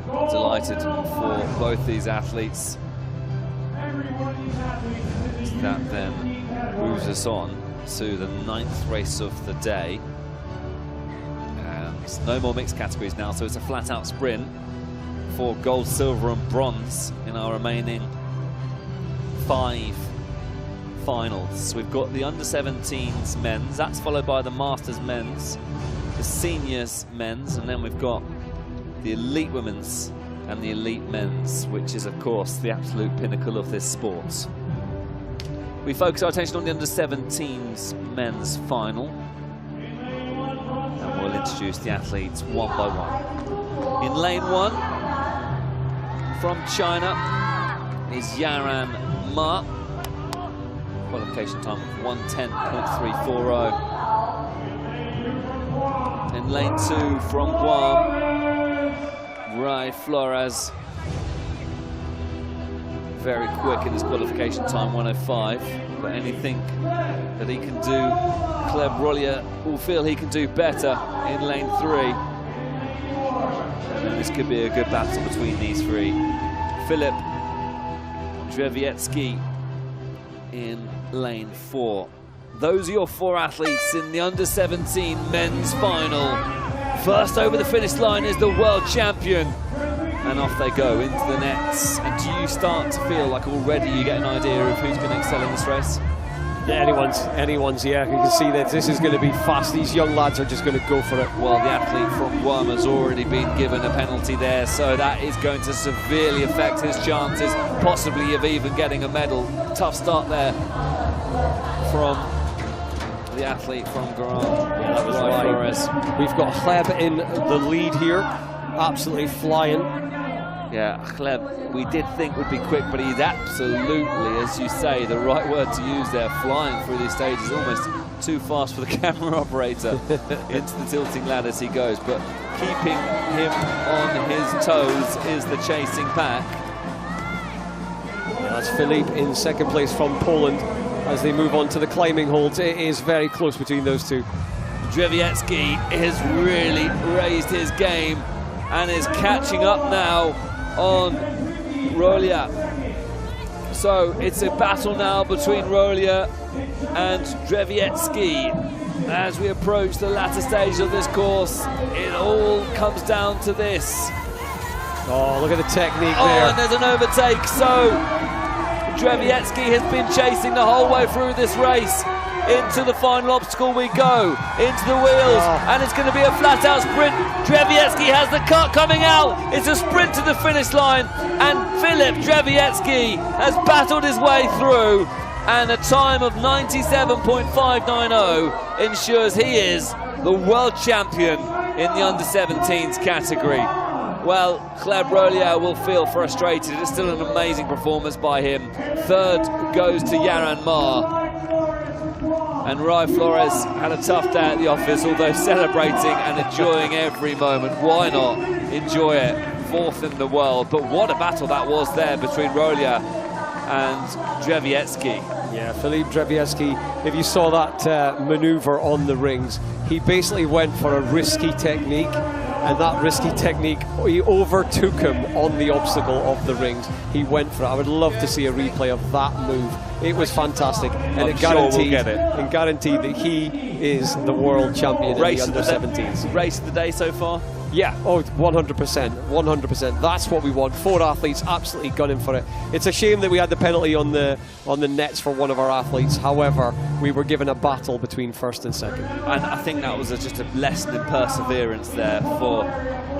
Delighted for both these athletes. That then moves us on to the 9th race of the day. And no more mixed categories now, so it's a flat-out sprint for gold, silver and bronze in our remaining 5 finals. We've got the under-17s men's, that's followed by the masters men's, the seniors men's, and then we've got the elite women's and the elite men's, which is of course the absolute pinnacle of this sport. We focus our attention on the under-17s men's final, and we'll introduce the athletes one by one. In lane 1, from China, is Yaran Ma. Qualification time of 110.340. In lane 2, from Guam, Rai Flores. Very quick in his qualification time, 105. But anything that he can do, Kleb Rollier will feel he can do better in lane 3. And this could be a good battle between these 3. Filip Drzewiecki in lane 4. Those are your 4 athletes in the under-17 men's final. First over the finish line is the world champion. And off they go into the nets. And do you start to feel like already you get an idea of who's going to excel in this race? Yeah, anyone's, yeah. You can see that this is going to be fast. These young lads are just going to go for it. Well, the athlete from Guam has already been given a penalty there, so that is going to severely affect his chances, possibly of even getting a medal. Tough start there from the athlete from Guam. Yeah, that was right. Flores. We've got Kleb in the lead here, absolutely flying. Yeah, Kleb, we did think would be quick, but he's absolutely, as you say, the right word to use there, flying through these stages, almost too fast for the camera operator into the tilting ladder as he goes, but keeping him on his toes is the chasing pack. Yeah, that's Filip in second place from Poland as they move on to the climbing holds. It is very close between those 2. Drzewiecki has really raised his game and is catching up now on Rollier. So it's a battle now between Rollier and Drzewiecki. As we approach the latter stage of this course, it all comes down to this. Oh, look at the technique there. there. And there's an overtake. So Drzewiecki has been chasing the whole way through this race. Into the final obstacle we go, into the wheels, and it's going to be a flat-out sprint. Drzewiecki has the cut coming out. It's a sprint to the finish line, and Filip Drzewiecki has battled his way through, and a time of 97.590 ensures he is the world champion in the under-17s category. Well, Kleb Rollier will feel frustrated. It's still an amazing performance by him. Third goes to Yaran Ma. And Rai Flores had a tough day at the office, although celebrating and enjoying every moment. Why not enjoy it? 4th in the world. But what a battle that was there between Rollier and Drzewiecki. Yeah, Filip Drzewiecki, if you saw that maneuver on the rings, he basically went for a risky technique, and that risky technique, he overtook him on the obstacle of the rings. He went for it. I would love to see a replay of that move. It was fantastic, and it guaranteed that he is the world champion in the under-17s. Race of the day so far? Yeah, oh, 100%, 100%. That's what we want. 4 athletes absolutely gunning for it. It's a shame that we had the penalty on the nets for one of our athletes. However, we were given a battle between first and second. And I think that was just a lesson in perseverance there for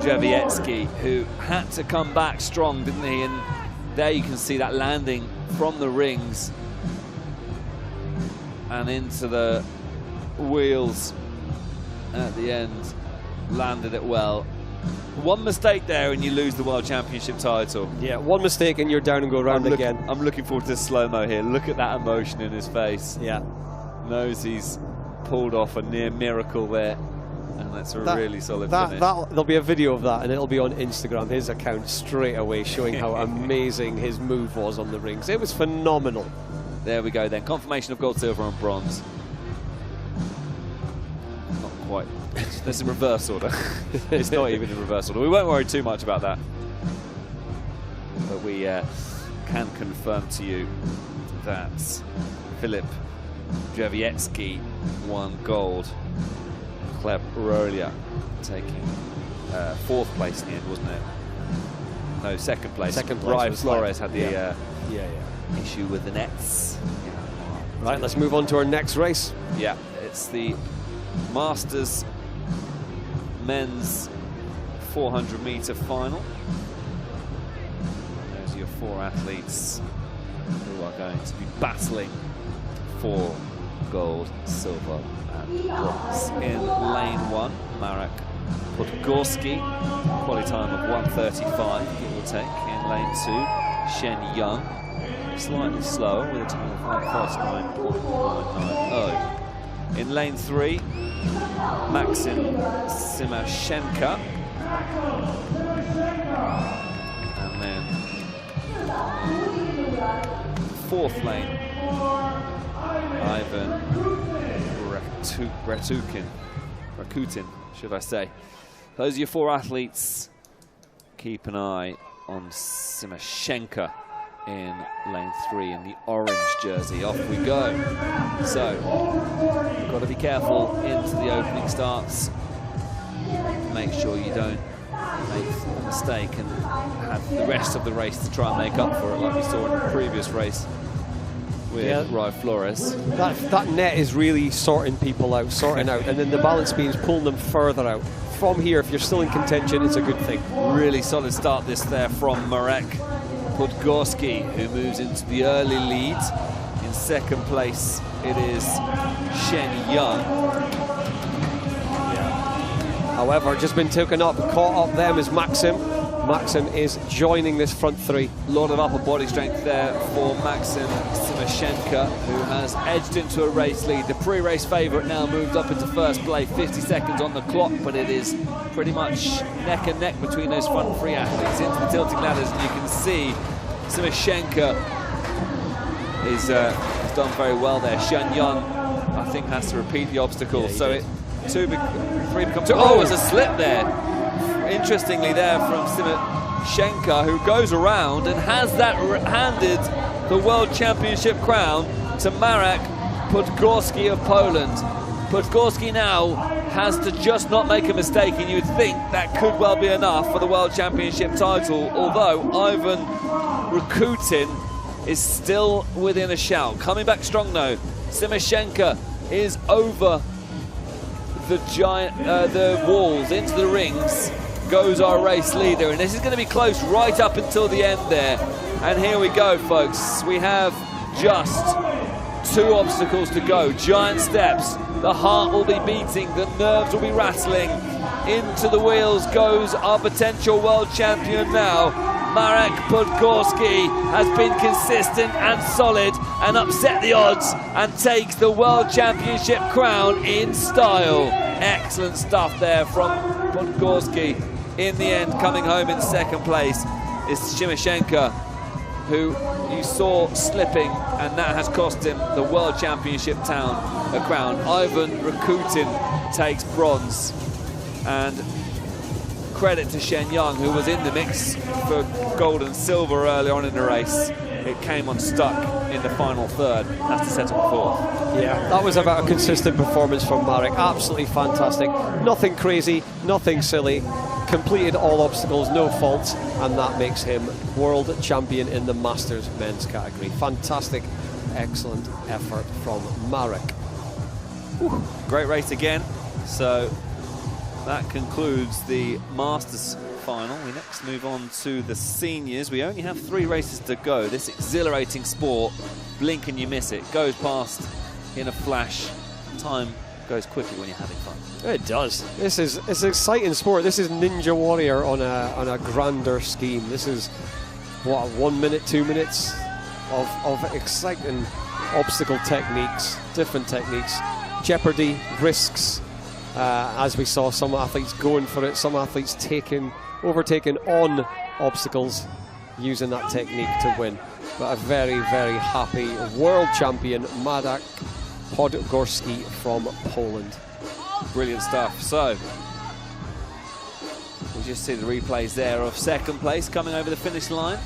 Drzewiecki, who had to come back strong, didn't he? And there you can see that landing from the rings and into the wheels at the end. Landed it well. One mistake there and you lose the World Championship title. Yeah, one mistake and you're down and go round again. I'm looking forward to the slow-mo here. Look at that emotion in his face. Yeah. Knows he's pulled off a near miracle there. And that's a really solid finish. There'll be a video of that, and it'll be on Instagram, his account, straight away, showing how amazing his move was on the rings. It was phenomenal. There we go then. Confirmation of gold, silver and bronze. Not quite. That's in reverse order. It's not even in reverse order. We won't worry too much about that. But we can confirm to you that Filip Drzewiecki won gold. Kleb Rolia taking 4th place in the end, wasn't it? No, 2nd place. Second place. Ryan Flores had the yeah. issue with the nets. Right, let's move on to our next race. Yeah, it's the Masters men's 400-meter final. Those are your 4 athletes who are going to be battling for gold, silver and bronze. In lane 1, Marek Podgorski, quality time of 1:35, give or take. In lane 2, Shen Young, slightly slower with a time of 1:39.990. In lane 3, Maxim Simashenka. And then 4th lane, Ivan Rakutin, should I say. Those are your 4 athletes. Keep an eye on Simashenka in lane 3 in the orange jersey. Off we go. So, you've got to be careful into the opening starts. Make sure you don't make a mistake and have the rest of the race to try and make up for it, like we saw in the previous race with Ryan Flores. That net is really sorting people out, and then the balance beams pulling them further out. From here, if you're still in contention, it's a good thing. Really solid start this there from Marek Podgorski, who moves into the early lead. In 2nd place, it is Shen Young. However, just been taken up, caught up them is Maxim. Maxim is joining this front 3. A lot of upper body strength there for Maxim Simashenka, who has edged into a race lead. The pre-race favourite now moved up into 1st place, 50 seconds on the clock, but it is pretty much neck and neck between those front 3 athletes into the tilting ladders, and you can see Simashenka has done very well there. Shen Yun, I think, has to repeat the obstacle, Yeah, so 3 becomes 2. Oh, there's a slip there. Interestingly there from Simashenka, who goes around and has handed the World Championship crown to Marek Podgorski of Poland. Podgorski now has to just not make a mistake, and you'd think that could well be enough for the World Championship title, although Ivan Rakutin is still within a shout. Coming back strong though, Simashenka is over the walls into the rings. Goes our race leader, and this is going to be close right up until the end there. And here we go, folks. We have just 2 obstacles to go. Giant steps. The heart will be beating, the nerves will be rattling. Into the wheels goes our potential world champion now. Marek Podgorski has been consistent and solid and upset the odds and takes the World Championship crown in style. Excellent stuff there from Podgorski. In the end, coming home in 2nd place is Simashenka, who you saw slipping, and that has cost him the World Championship crown. Ivan Rakutin takes bronze. And credit to Shen Young, who was in the mix for gold and silver early on in the race. It came unstuck in the final 3rd. Has to settle 4th. Yeah, that was about a consistent performance from Marek. Absolutely fantastic. Nothing crazy, nothing silly. Completed all obstacles, no faults, and that makes him world champion in the Masters men's category. Fantastic, excellent effort from Marek. Whew, great race again. So that concludes the Masters final. We next move on to the seniors. We only have 3 races to go. This exhilarating sport, blink and you miss it. Goes past in a flash. Time goes quickly when you're having fun. It does. It's an exciting sport. This is Ninja Warrior on a grander scheme. This is what, 1 minute, 2 minutes of exciting obstacle techniques, different techniques, jeopardy, risks, As we saw, some athletes going for it, some athletes overtaking on obstacles, using that technique to win. But a very, very happy world champion, Marek Podgorski from Poland. Brilliant stuff. So, we'll just see the replays there of second place coming over the finish line.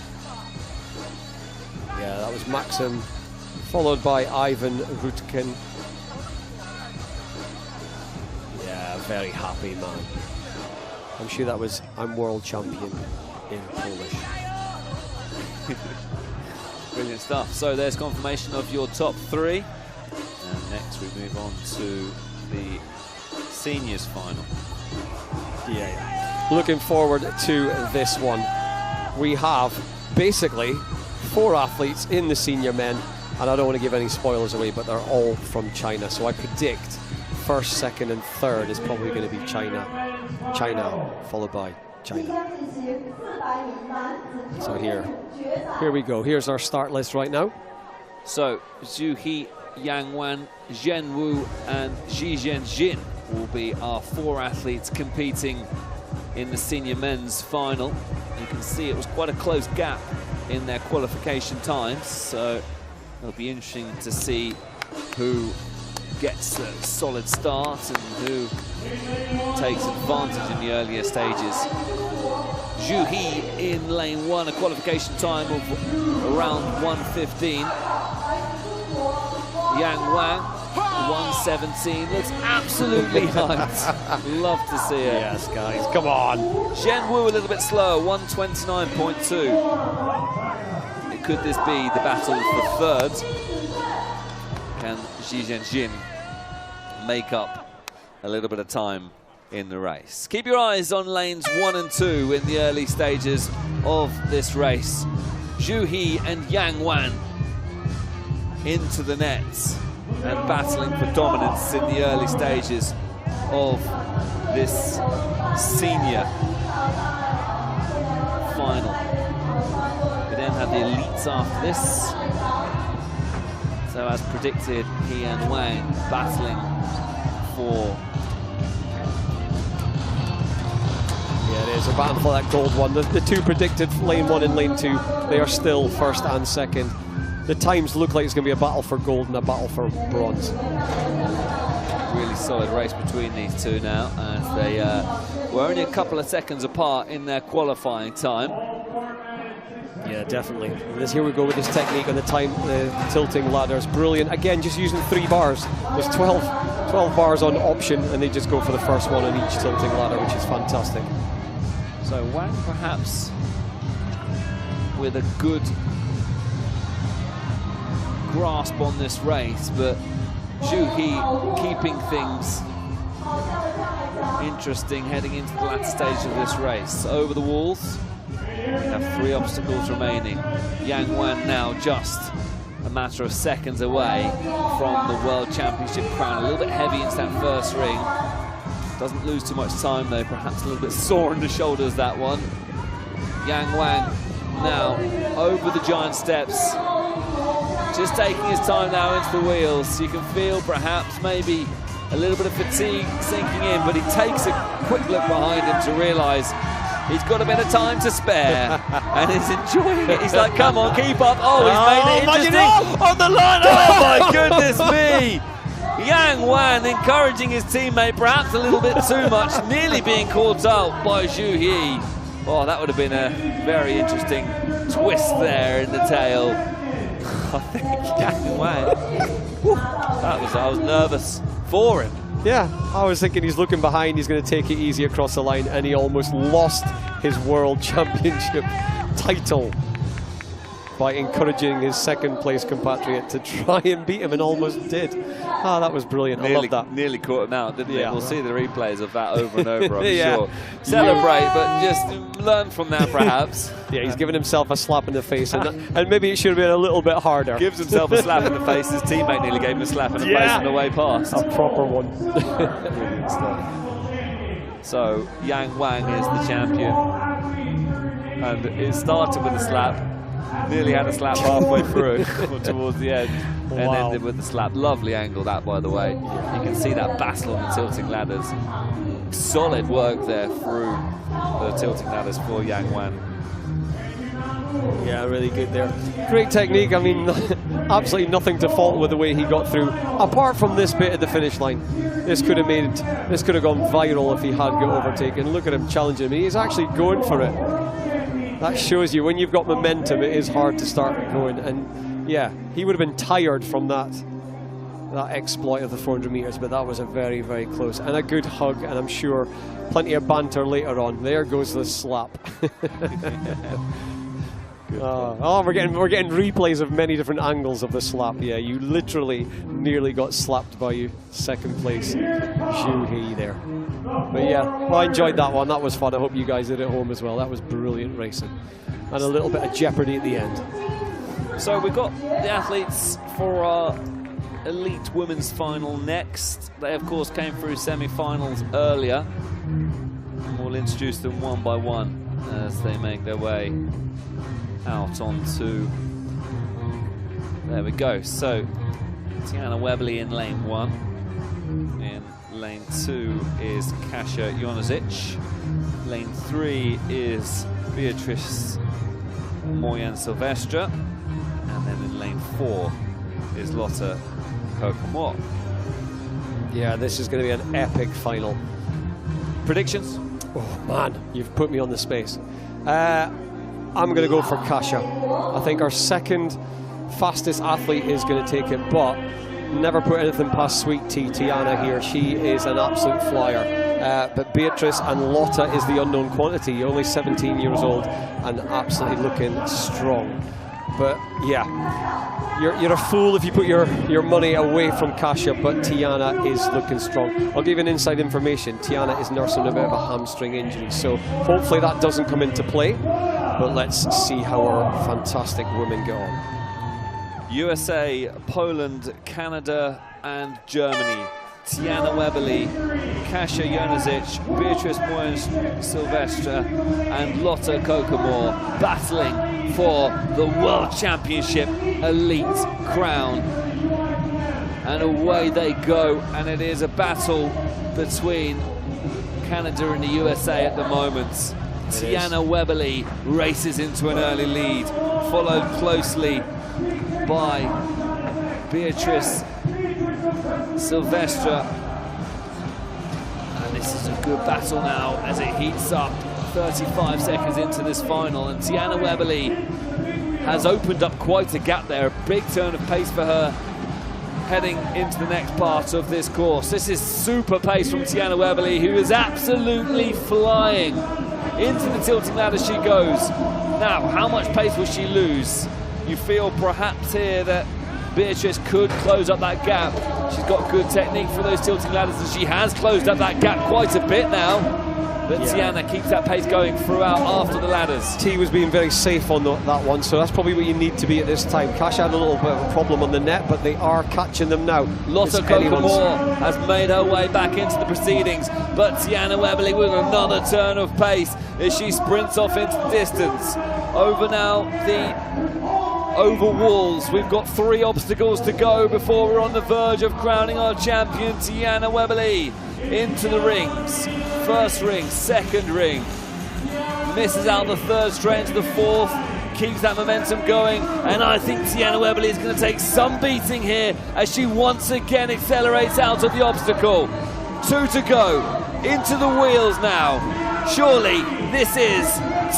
Yeah, that was Maxim, followed by Ivan Rutkin. Yeah, very happy man. I'm sure that was "I'm world champion" in Polish. Brilliant stuff. So there's confirmation of your top 3. And next we move on to the seniors final. Yeah. Looking forward to this one. We have basically 4 athletes in the senior men, and I don't want to give any spoilers away, but they're all from China. So I predict first, second, and third is probably going to be China, followed by China. So here we go. Here's our start list right now. So Zhu He, Yang Wan, Zhen Wu, and Zhizhen Jin will be our 4 athletes competing in the senior men's final. You can see it was quite a close gap in their qualification times, so it'll be interesting to see who gets a solid start and who takes advantage in the earlier stages. Zhu He in lane 1, a qualification time of around 1:15. Yang Wang, 1:17, looks absolutely hyped. Love to see it. Yes, guys, come on. Zhen Wu a little bit slower, 1:29.2. Could this be the battle for third? Can Zhizhen Jin make up a little bit of time in the race? Keep your eyes on lanes 1 and 2 in the early stages of this race. Zhu He and Yang Wan into the nets and battling for dominance in the early stages of this senior final. We then have the elites after this. So as predicted, He and Wang battling for... Yeah, it is a battle for that gold one. The 2 predicted, lane 1 and lane 2, they are still first and second. The times look like it's going to be a battle for gold and a battle for bronze. Really solid race between these 2 now, as they were only a couple of seconds apart in their qualifying time. Yeah, definitely. Here we go with this technique on the time, the tilting ladder is brilliant. Again, just using 3 bars. There's 12 bars on option, and they just go for the first one on each tilting ladder, which is fantastic. So Wang perhaps with a good grasp on this race, but Zhu He keeping things interesting heading into the latter stage of this race. Over the walls, we have 3 obstacles remaining. Yang Wan now just a matter of seconds away from the World Championship crown. A little bit heavy into that first ring. Doesn't lose too much time though, perhaps a little bit sore in the shoulders, that one. Yang Wan now over the giant steps. Just taking his time now into the wheels. You can feel perhaps maybe a little bit of fatigue sinking in, but he takes a quick look behind him to realise he's got a bit of time to spare and he's enjoying it. He's like, come on, keep up. Oh, he's made it interesting on the line. Oh my goodness me. Yang Wan encouraging his teammate perhaps a little bit too much, nearly being caught out by Zhu He. Oh, that would have been a very interesting twist there in the tail. I think Yang Wan, I was nervous for him. Yeah, I was thinking he's looking behind, he's going to take it easy across the line, and he almost lost his World Championship title by encouraging his second place compatriot to try and beat him, and almost did. Ah, that was brilliant. I love that. Nearly caught him out, didn't it? We'll see the replays of that over and over, I'm sure. Celebrate, but just learn from that perhaps. Yeah, he's giving himself a slap in the face, and maybe it should have been a little bit harder. Gives himself a slap in the face. His teammate nearly gave him a slap in the face on the way past. A proper one. Brilliant stuff. So Yang Wang is the champion, and it started with a slap. Nearly had a slap halfway through or towards the end, and Wow. ended with the slap. Lovely angle that, by the way. You can see that battle on the tilting ladders. Solid work there through the tilting ladders for Yang Wan. Yeah, really good there. Great technique. I mean, absolutely nothing to fault with the way he got through. Apart from this bit at the finish line, this could have gone viral if he had got overtaken. Look at him challenging him. He's actually going for it. That shows you when you've got momentum, it is hard to start going. And yeah, he would have been tired from that exploit of the 400 meters, but that was a very, very close and a good hug. And I'm sure plenty of banter later on. There goes the slap. We're getting replays of many different angles of the slap. Yeah, you literally nearly got slapped by you second place Zhu He there. But yeah, well, I enjoyed that one. That was fun. I hope you guys did at home as well. That was brilliant racing, and a little bit of jeopardy at the end. So we've got the athletes for our elite women's final next. They of course came through semi-finals earlier, and we'll introduce them one by one as they make their way out onto, there we go. So Tiana Webley in lane 1, in lane 2 is Kasia Jonazic, lane 3 is Beatrice Moyen-Silvestre, and then in lane 4 is Lotte Koch-Moore. Yeah, this is going to be an epic final. Predictions? Oh man, you've put me on the space. I'm going to go for Kasia. I think our second fastest athlete is going to take it, but never put anything past Sweet Tea, Tiana here. She is an absolute flyer. But Beatrice and Lotte is the unknown quantity. Only 17 years old and absolutely looking strong. But yeah, you're a fool if you put your money away from Kasia, but Tiana is looking strong. I'll give you an inside information. Tiana is nursing a bit of a hamstring injury, so hopefully that doesn't come into play. But let's see how our fantastic women go on. USA, Poland, Canada, and Germany. Tiana Webley, Kasia Jonazic, Beatrice Moyen-Silvestre, and Lotte Koch-Moore battling for the World Championship Elite crown. And away they go, and it is a battle between Canada and the USA at the moment. Tiana Webley races into an early lead, followed closely by Beatrice Silvestre. And this is a good battle now as it heats up 35 seconds into this final. And Tiana Webley has opened up quite a gap there. A big turn of pace for her heading into the next part of this course. This is super pace from Tiana Webley, who is absolutely flying. Into the tilting ladder she goes. Now, how much pace will she lose? You feel perhaps here that Beatrice could close up that gap. She's got good technique for those tilting ladders, and she has closed up that gap quite a bit now. But yeah, Tiana keeps that pace going throughout after the ladders. T was being very safe on that one, so that's probably what you need to be at this time. Kasia had a little bit of a problem on the net, but they are catching them now. Lotte Koch-Moore has made her way back into the proceedings, but Tiana Webley with another turn of pace as she sprints off into the distance. Over now the oval walls. We've got 3 obstacles to go before we're on the verge of crowning our champion. Tiana Webley into the rings. First ring, second ring. Misses out the third, straight into the fourth. Keeps that momentum going. And I think Tiana Webley is going to take some beating here as she once again accelerates out of the obstacle. 2 to go. Into the wheels now. Surely this is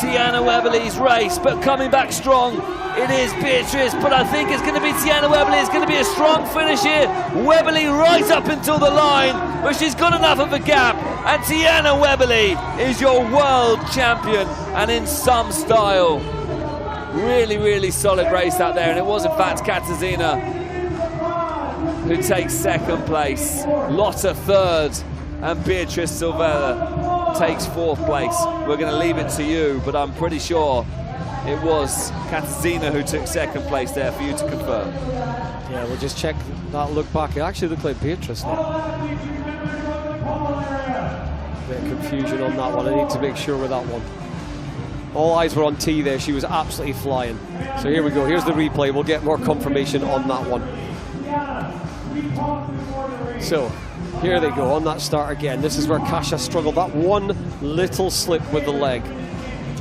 Tiana Webley's race, but coming back strong, it is Beatrice, but I think it's going to be Tiana Webley. It's going to be a strong finish here. Webley right up until the line, but she's got enough of a gap, and Tiana Webley is your world champion, and in some style. Really, really solid race out there, and it was in fact Katarzyna who takes second place, Lotte third, and Beatrice Silvestre takes fourth place. We're going to leave it to you, but I'm pretty sure it was Katarzyna who took second place there, for you to confirm. Yeah, we'll just check that look back. It actually looked like Beatrice there. Bit of confusion on that one. I need to make sure with that one. All eyes were on T there. She was absolutely flying. So here we go. Here's the replay. We'll get more confirmation on that one. So here they go on that start again. This is where Kasia struggled. That one little slip with the leg,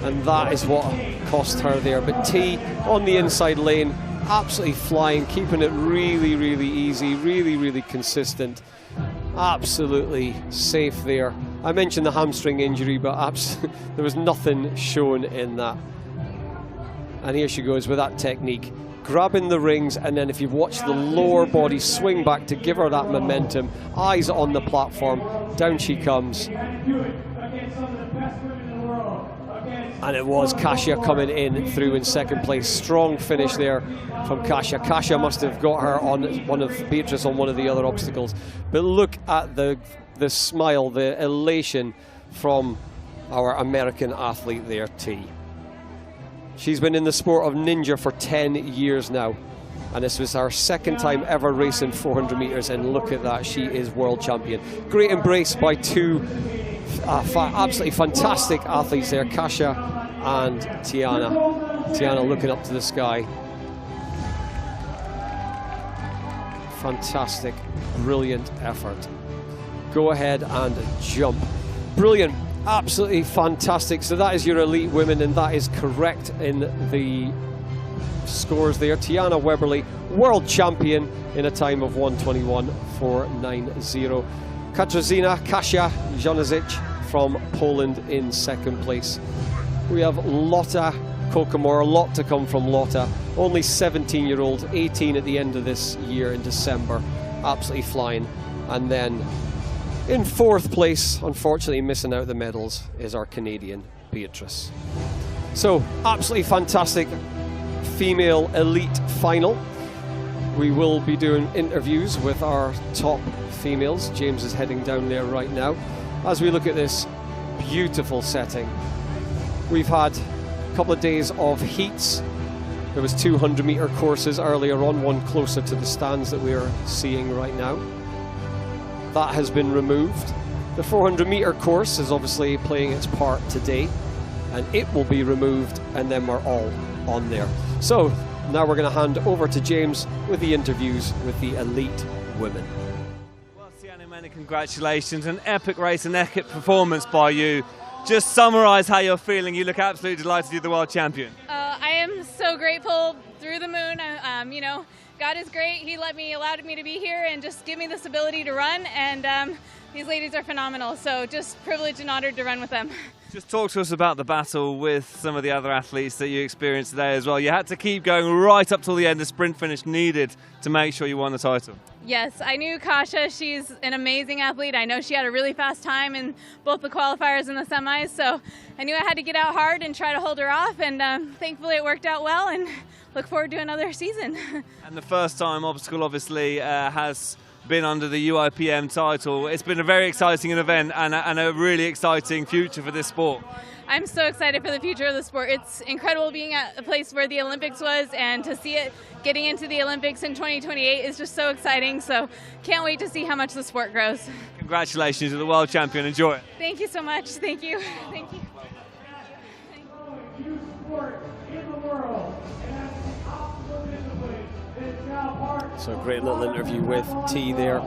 and that is what cost her there. But T on the inside lane, absolutely flying, keeping it really, really easy, really, really consistent. Absolutely safe there. I mentioned the hamstring injury, but there was nothing shown in that. And here she goes with that technique, grabbing the rings, and then if you've watched the lower body swing back to give her that momentum, eyes on the platform, down she comes. And it was Kasia coming in through in second place. Strong finish there from Kasia. Kasia must have got her on Beatrice on one of the other obstacles. But look at the smile, the elation from our American athlete there, T. She's been in the sport of ninja for 10 years now. And this was her second time ever racing 400 meters. And look at that, she is world champion. Great embrace by two absolutely fantastic athletes there, Kasia and Tiana. Tiana looking up to the sky. Fantastic, brilliant effort. Go ahead and jump. Brilliant, absolutely fantastic. So that is your elite women, and that is correct in the scores there. Tiana Weberly, world champion in a time of 1:21.490. Kasia Janozic from Poland in second place. We have Lotta Kokomor, a lot to come from Lotta. Only 17-year-old, 18 at the end of this year in December. Absolutely flying. And then in fourth place, unfortunately missing out the medals, is our Canadian Beatrice. So absolutely fantastic female elite final. We will be doing interviews with our top females. James is heading down there right now as we look at this beautiful setting. We've had a couple of days of heats. There was 200-meter courses earlier on, one closer to the stands that we're seeing right now. That has been removed. The 400-meter course is obviously playing its part today, and it will be removed, and then we're all on there. So now we're going to hand over to James with the interviews with the elite women. Well, Sienna, many congratulations. An epic race, an epic performance by you. Just summarise how you're feeling. You look absolutely delighted you're the world champion. I am so grateful, through the moon. You know, God is great. He allowed me to be here and just give me this ability to run. And these ladies are phenomenal. So just privileged and honored to run with them. Just talk to us about the battle with some of the other athletes that you experienced today as well. You had to keep going right up till the end. The sprint finish needed to make sure you won the title. Yes, I knew Kasia. She's an amazing athlete. I know she had a really fast time in both the qualifiers and the semis, so I knew I had to get out hard and try to hold her off, and thankfully it worked out well, and look forward to another season. And the first time obstacle obviously has been under the UIPM title. It's been a very exciting event and a really exciting future for this sport. I'm so excited for the future of the sport. It's incredible being at a place where the Olympics was, and to see it getting into the Olympics in 2028 is just so exciting. So can't wait to see how much the sport grows. Congratulations, you're the world champion. Enjoy it. Thank you so much. Thank you. Thank you. So a great little interview with T there.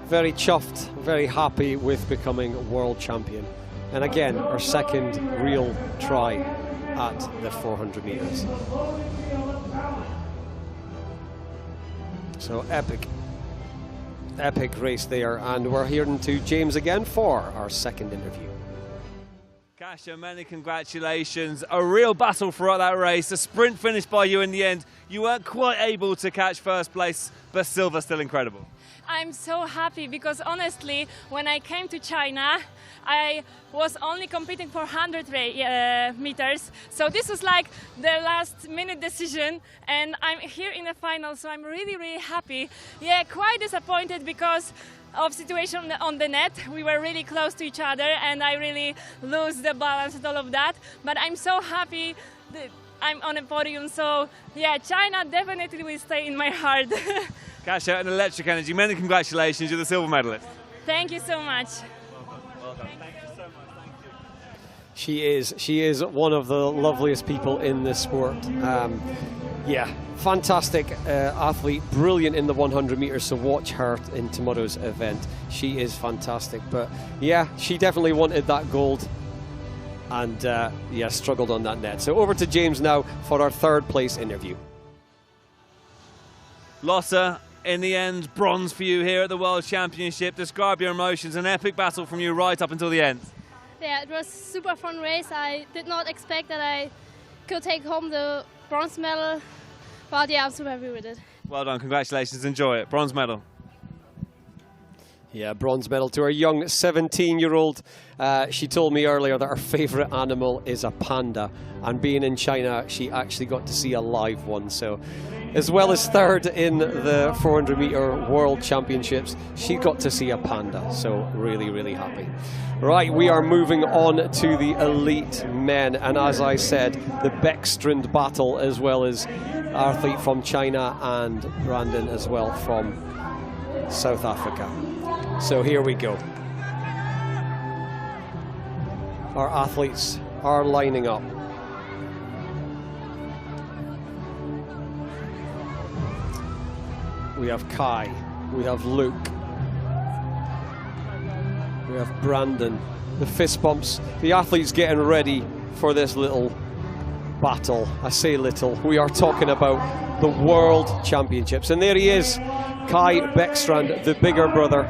Very chuffed, very happy with becoming world champion. And again, our second real try at the 400 meters. So epic race there. And we're hearing to James again for our second interview. Kasia, many congratulations. A real battle throughout that race. A sprint finish by you in the end. You weren't quite able to catch first place, but silver still incredible. I'm so happy because honestly, when I came to China, I was only competing for 100 meters. So this was like the last minute decision, and I'm here in the final, so I'm really, really happy. Yeah, quite disappointed because of situation on the net. We were really close to each other and I really lose the balance and all of that. But I'm so happy that I'm on a podium. So yeah, China definitely will stay in my heart. Kasia, an electric energy. Many congratulations. You're the silver medalist. Thank you so much. Well done. Thank you so much. Thank you. She is one of the loveliest people in this sport. Yeah, fantastic athlete, brilliant in the 100 meters, so watch her in tomorrow's event. She is fantastic, but yeah, she definitely wanted that gold and yeah, struggled on that net. So over to James now for our third place interview. Lotta, in the end, bronze for you here at the World Championship. Describe your emotions, an epic battle from you right up until the end. Yeah, it was a super fun race. I did not expect that I could take home the bronze medal, but yeah, I'm super happy with it. Well done, congratulations, enjoy it. Bronze medal. Yeah, bronze medal to our young 17-year-old. She told me earlier that her favourite animal is a panda, and being in China, she actually got to see a live one. So, as well as third in the 400-metre World Championships, she got to see a panda. So, really, really happy. Right, we are moving on to the elite men, and as I said, the Beckstrand battle, as well as athlete from China and Brandon as well from South Africa. So here we go. Our athletes are lining up. We have Kai, we have Luke, we have Brandon. The fist bumps, the athletes getting ready for this little battle. I say little, we are talking about the World Championships. And there he is, Kai Beckstrand, the bigger brother.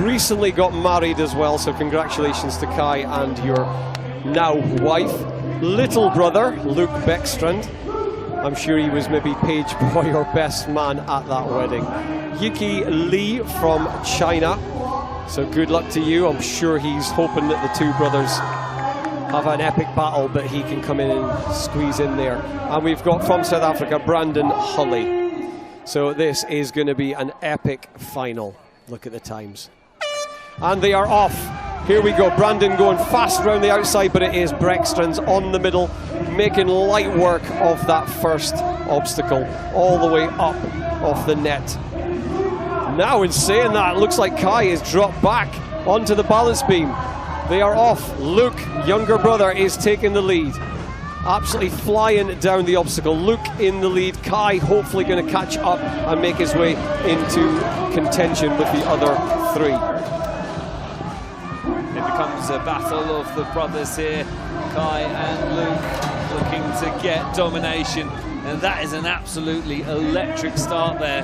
Recently got married as well, so congratulations to Kai and your now wife. Little brother, Luke Beckstrand. I'm sure he was maybe page boy or best man at that wedding. Yuki Li from China. So good luck to you. I'm sure he's hoping that the two brothers have an epic battle, but he can come in and squeeze in there. And we've got from South Africa, Brandon Hulley. So this is going to be an epic final. Look at the times. And they are off. Here we go. Brandon going fast round the outside, but it is Beckstrand's on the middle, making light work of that first obstacle, all the way up off the net. Now in saying that, it looks like Kai is dropped back onto the balance beam. They are off. Luke, younger brother, is taking the lead. Absolutely flying down the obstacle. Luke in the lead. Kai hopefully going to catch up and make his way into contention with the other three. It becomes a battle of the brothers here. Kai and Luke looking to get domination. And that is an absolutely electric start there.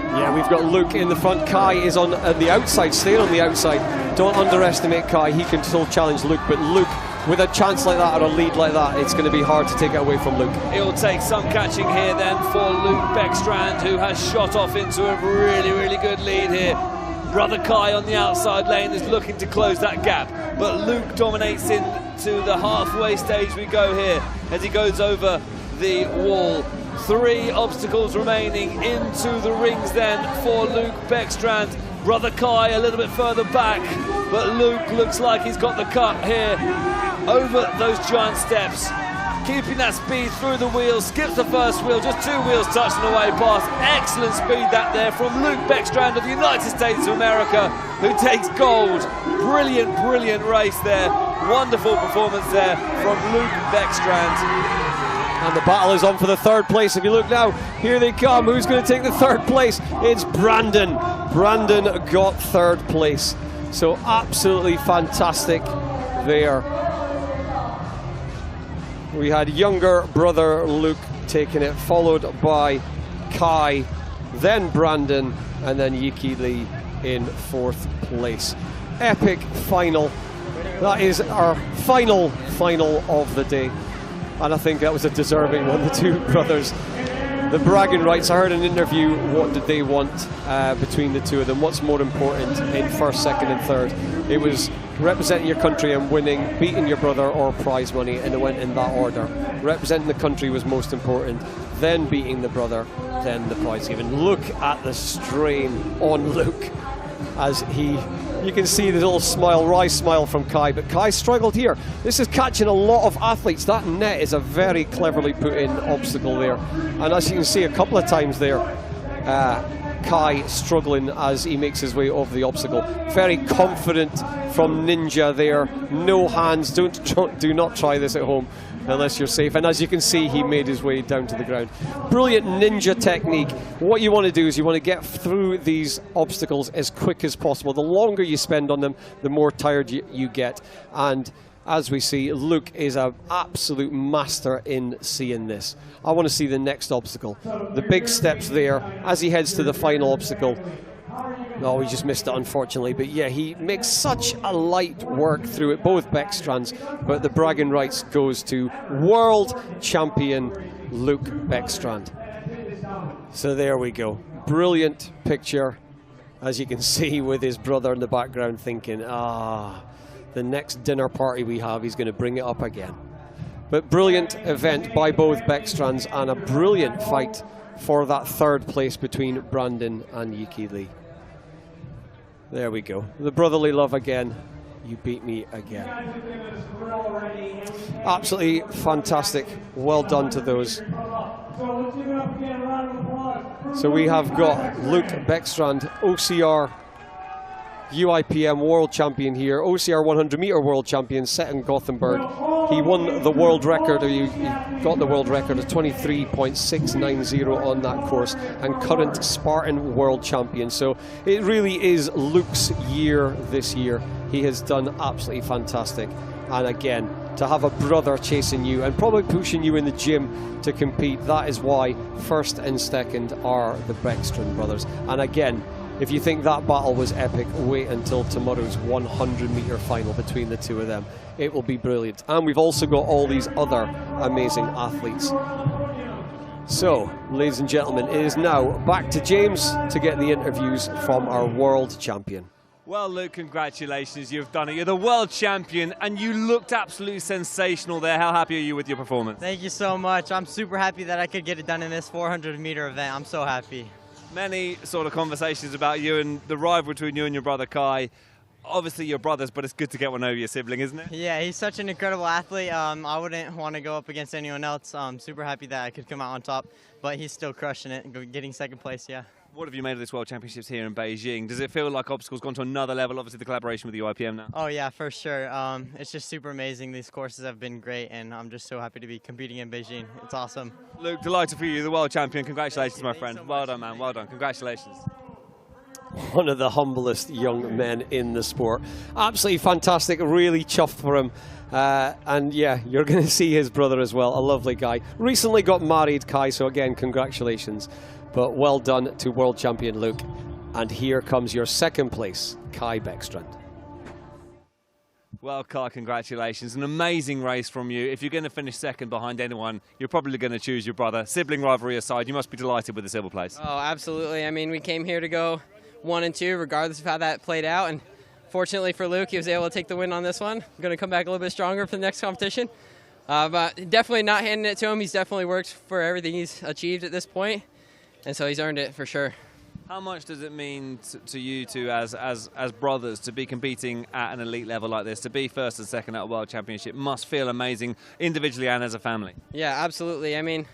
Yeah, we've got Luke in the front. Kai is on the outside, staying on the outside. Don't underestimate Kai. He can still challenge Luke, but Luke, with a chance like that or a lead like that, it's going to be hard to take it away from Luke. It will take some catching here then for Luke Beckstrand, who has shot off into a really, really good lead here. Brother Kai on the outside lane is looking to close that gap, but Luke dominates into the halfway stage we go here as he goes over the wall. 3 obstacles remaining into the rings then for Luke Beckstrand. Brother Kai a little bit further back, but Luke looks like he's got the cut here over those giant steps. Keeping that speed through the wheels, skips the first wheel, just 2 wheels touching the way past. Excellent speed that there from Luke Beckstrand of the United States of America, who takes gold. Brilliant, brilliant race there. Wonderful performance there from Luke Beckstrand. And the battle is on for the third place. If you look now, here they come. Who's going to take the third place? It's Brandon. Brandon got third place. So absolutely fantastic there. We had younger brother Luke taking it, followed by Kai, then Brandon, and then Yuki Li in 4th place. Epic final. That is our final of the day. And I think that was a deserving one, the two brothers. The bragging rights, I heard in an interview, what did they want between the two of them? What's more important in first, second and third? It was representing your country and winning, beating your brother or prize money, and it went in that order. Representing the country was most important, then beating the brother, then the prize given. Look at the strain on Luke as you can see the little smile, wry smile from Kai, but Kai struggled here. This is catching a lot of athletes. That net is a very cleverly put in obstacle there. And as you can see a couple of times there, Kai struggling as he makes his way over the obstacle. Very confident from Ninja there. No hands. Do not try this at home unless you're safe. And as you can see, he made his way down to the ground. Brilliant Ninja technique. What you want to do is you want to get through these obstacles as quick as possible. The longer you spend on them, the more tired you get. And as we see, Luke is an absolute master in seeing this. I want to see the next obstacle. The big steps there as he heads to the final obstacle. Oh, he just missed it, unfortunately. But yeah, he makes such a light work through it, both Beckstrands. But the bragging rights goes to world champion Luke Beckstrand. So there we go. Brilliant picture, as you can see, with his brother in the background thinking, the next dinner party we have, he's going to bring it up again. But brilliant event by both Beckstrands, and a brilliant fight for that third place between Brandon and Yuki Lee. There we go. The brotherly love again. You beat me again. Absolutely fantastic. Well done to those. So we have got Luke Beckstrand, OCR UIPM world champion here, OCR 100 meter world champion, set in Gothenburg. He won the world record, or he got the world record of 23.690 on that course, and current Spartan world champion. So it really is Luke's year this year. He has done absolutely fantastic. And again, to have a brother chasing you and probably pushing you in the gym to compete, that is why first and second are the Beckstrand brothers. And again, if you think that battle was epic, wait until tomorrow's 100 meter final between the two of them. It will be brilliant. And we've also got all these other amazing athletes. So, ladies and gentlemen, it is now back to James to get the interviews from our world champion. Well, Luke, congratulations, you've done it. You're the world champion, and you looked absolutely sensational there. How happy are you with your performance? Thank you so much. I'm super happy that I could get it done in this 400 meter event. I'm so happy. Many sort of conversations about you and the rivalry between you and your brother Kai. Obviously you're brothers, but it's good to get one over your sibling, isn't it? Yeah, he's such an incredible athlete. I wouldn't want to go up against anyone else. I'm super happy that I could come out on top, but he's still crushing it and getting second place, yeah. What have you made of this World Championships here in Beijing? Does it feel like obstacles gone to another level, obviously the collaboration with the UIPM now? Oh yeah, for sure. It's just super amazing. These courses have been great, and I'm just so happy to be competing in Beijing. It's awesome. Luke, delighted for you, the world champion. Congratulations, my friend. Well done, man. Well done. Congratulations. One of the humblest young men in the sport. Absolutely fantastic. Really chuffed for him. And yeah, you're going to see his brother as well. A lovely guy. Recently got married, Kai, so again, congratulations. But well done to world champion Luke. And here comes your second place, Kai Beckstrand. Well, Kai, congratulations. An amazing race from you. If you're going to finish second behind anyone, you're probably going to choose your brother. Sibling rivalry aside, you must be delighted with the silver place. Oh, absolutely. I mean, we came here to go 1 and 2, regardless of how that played out. And fortunately for Luke, he was able to take the win on this one. I'm going to come back a little bit stronger for the next competition. But definitely not handing it to him. He's definitely worked for everything he's achieved at this point. And so he's earned it for sure. How much does it mean to you two as brothers to be competing at an elite level like this, to be first and second at a world championship? Must feel amazing individually and as a family. Yeah, absolutely. I mean,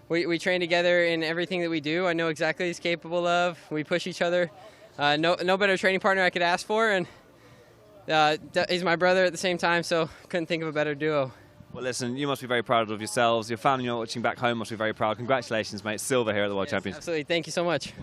we train together in everything that we do. I know exactly what he's capable of. We push each other. No better training partner I could ask for, and he's my brother at the same time, so couldn't think of a better duo. Well, listen, you must be very proud of yourselves. Your family you're watching back home must be very proud. Congratulations, mate. Silver here at the World Championships. Absolutely. Thank you so much.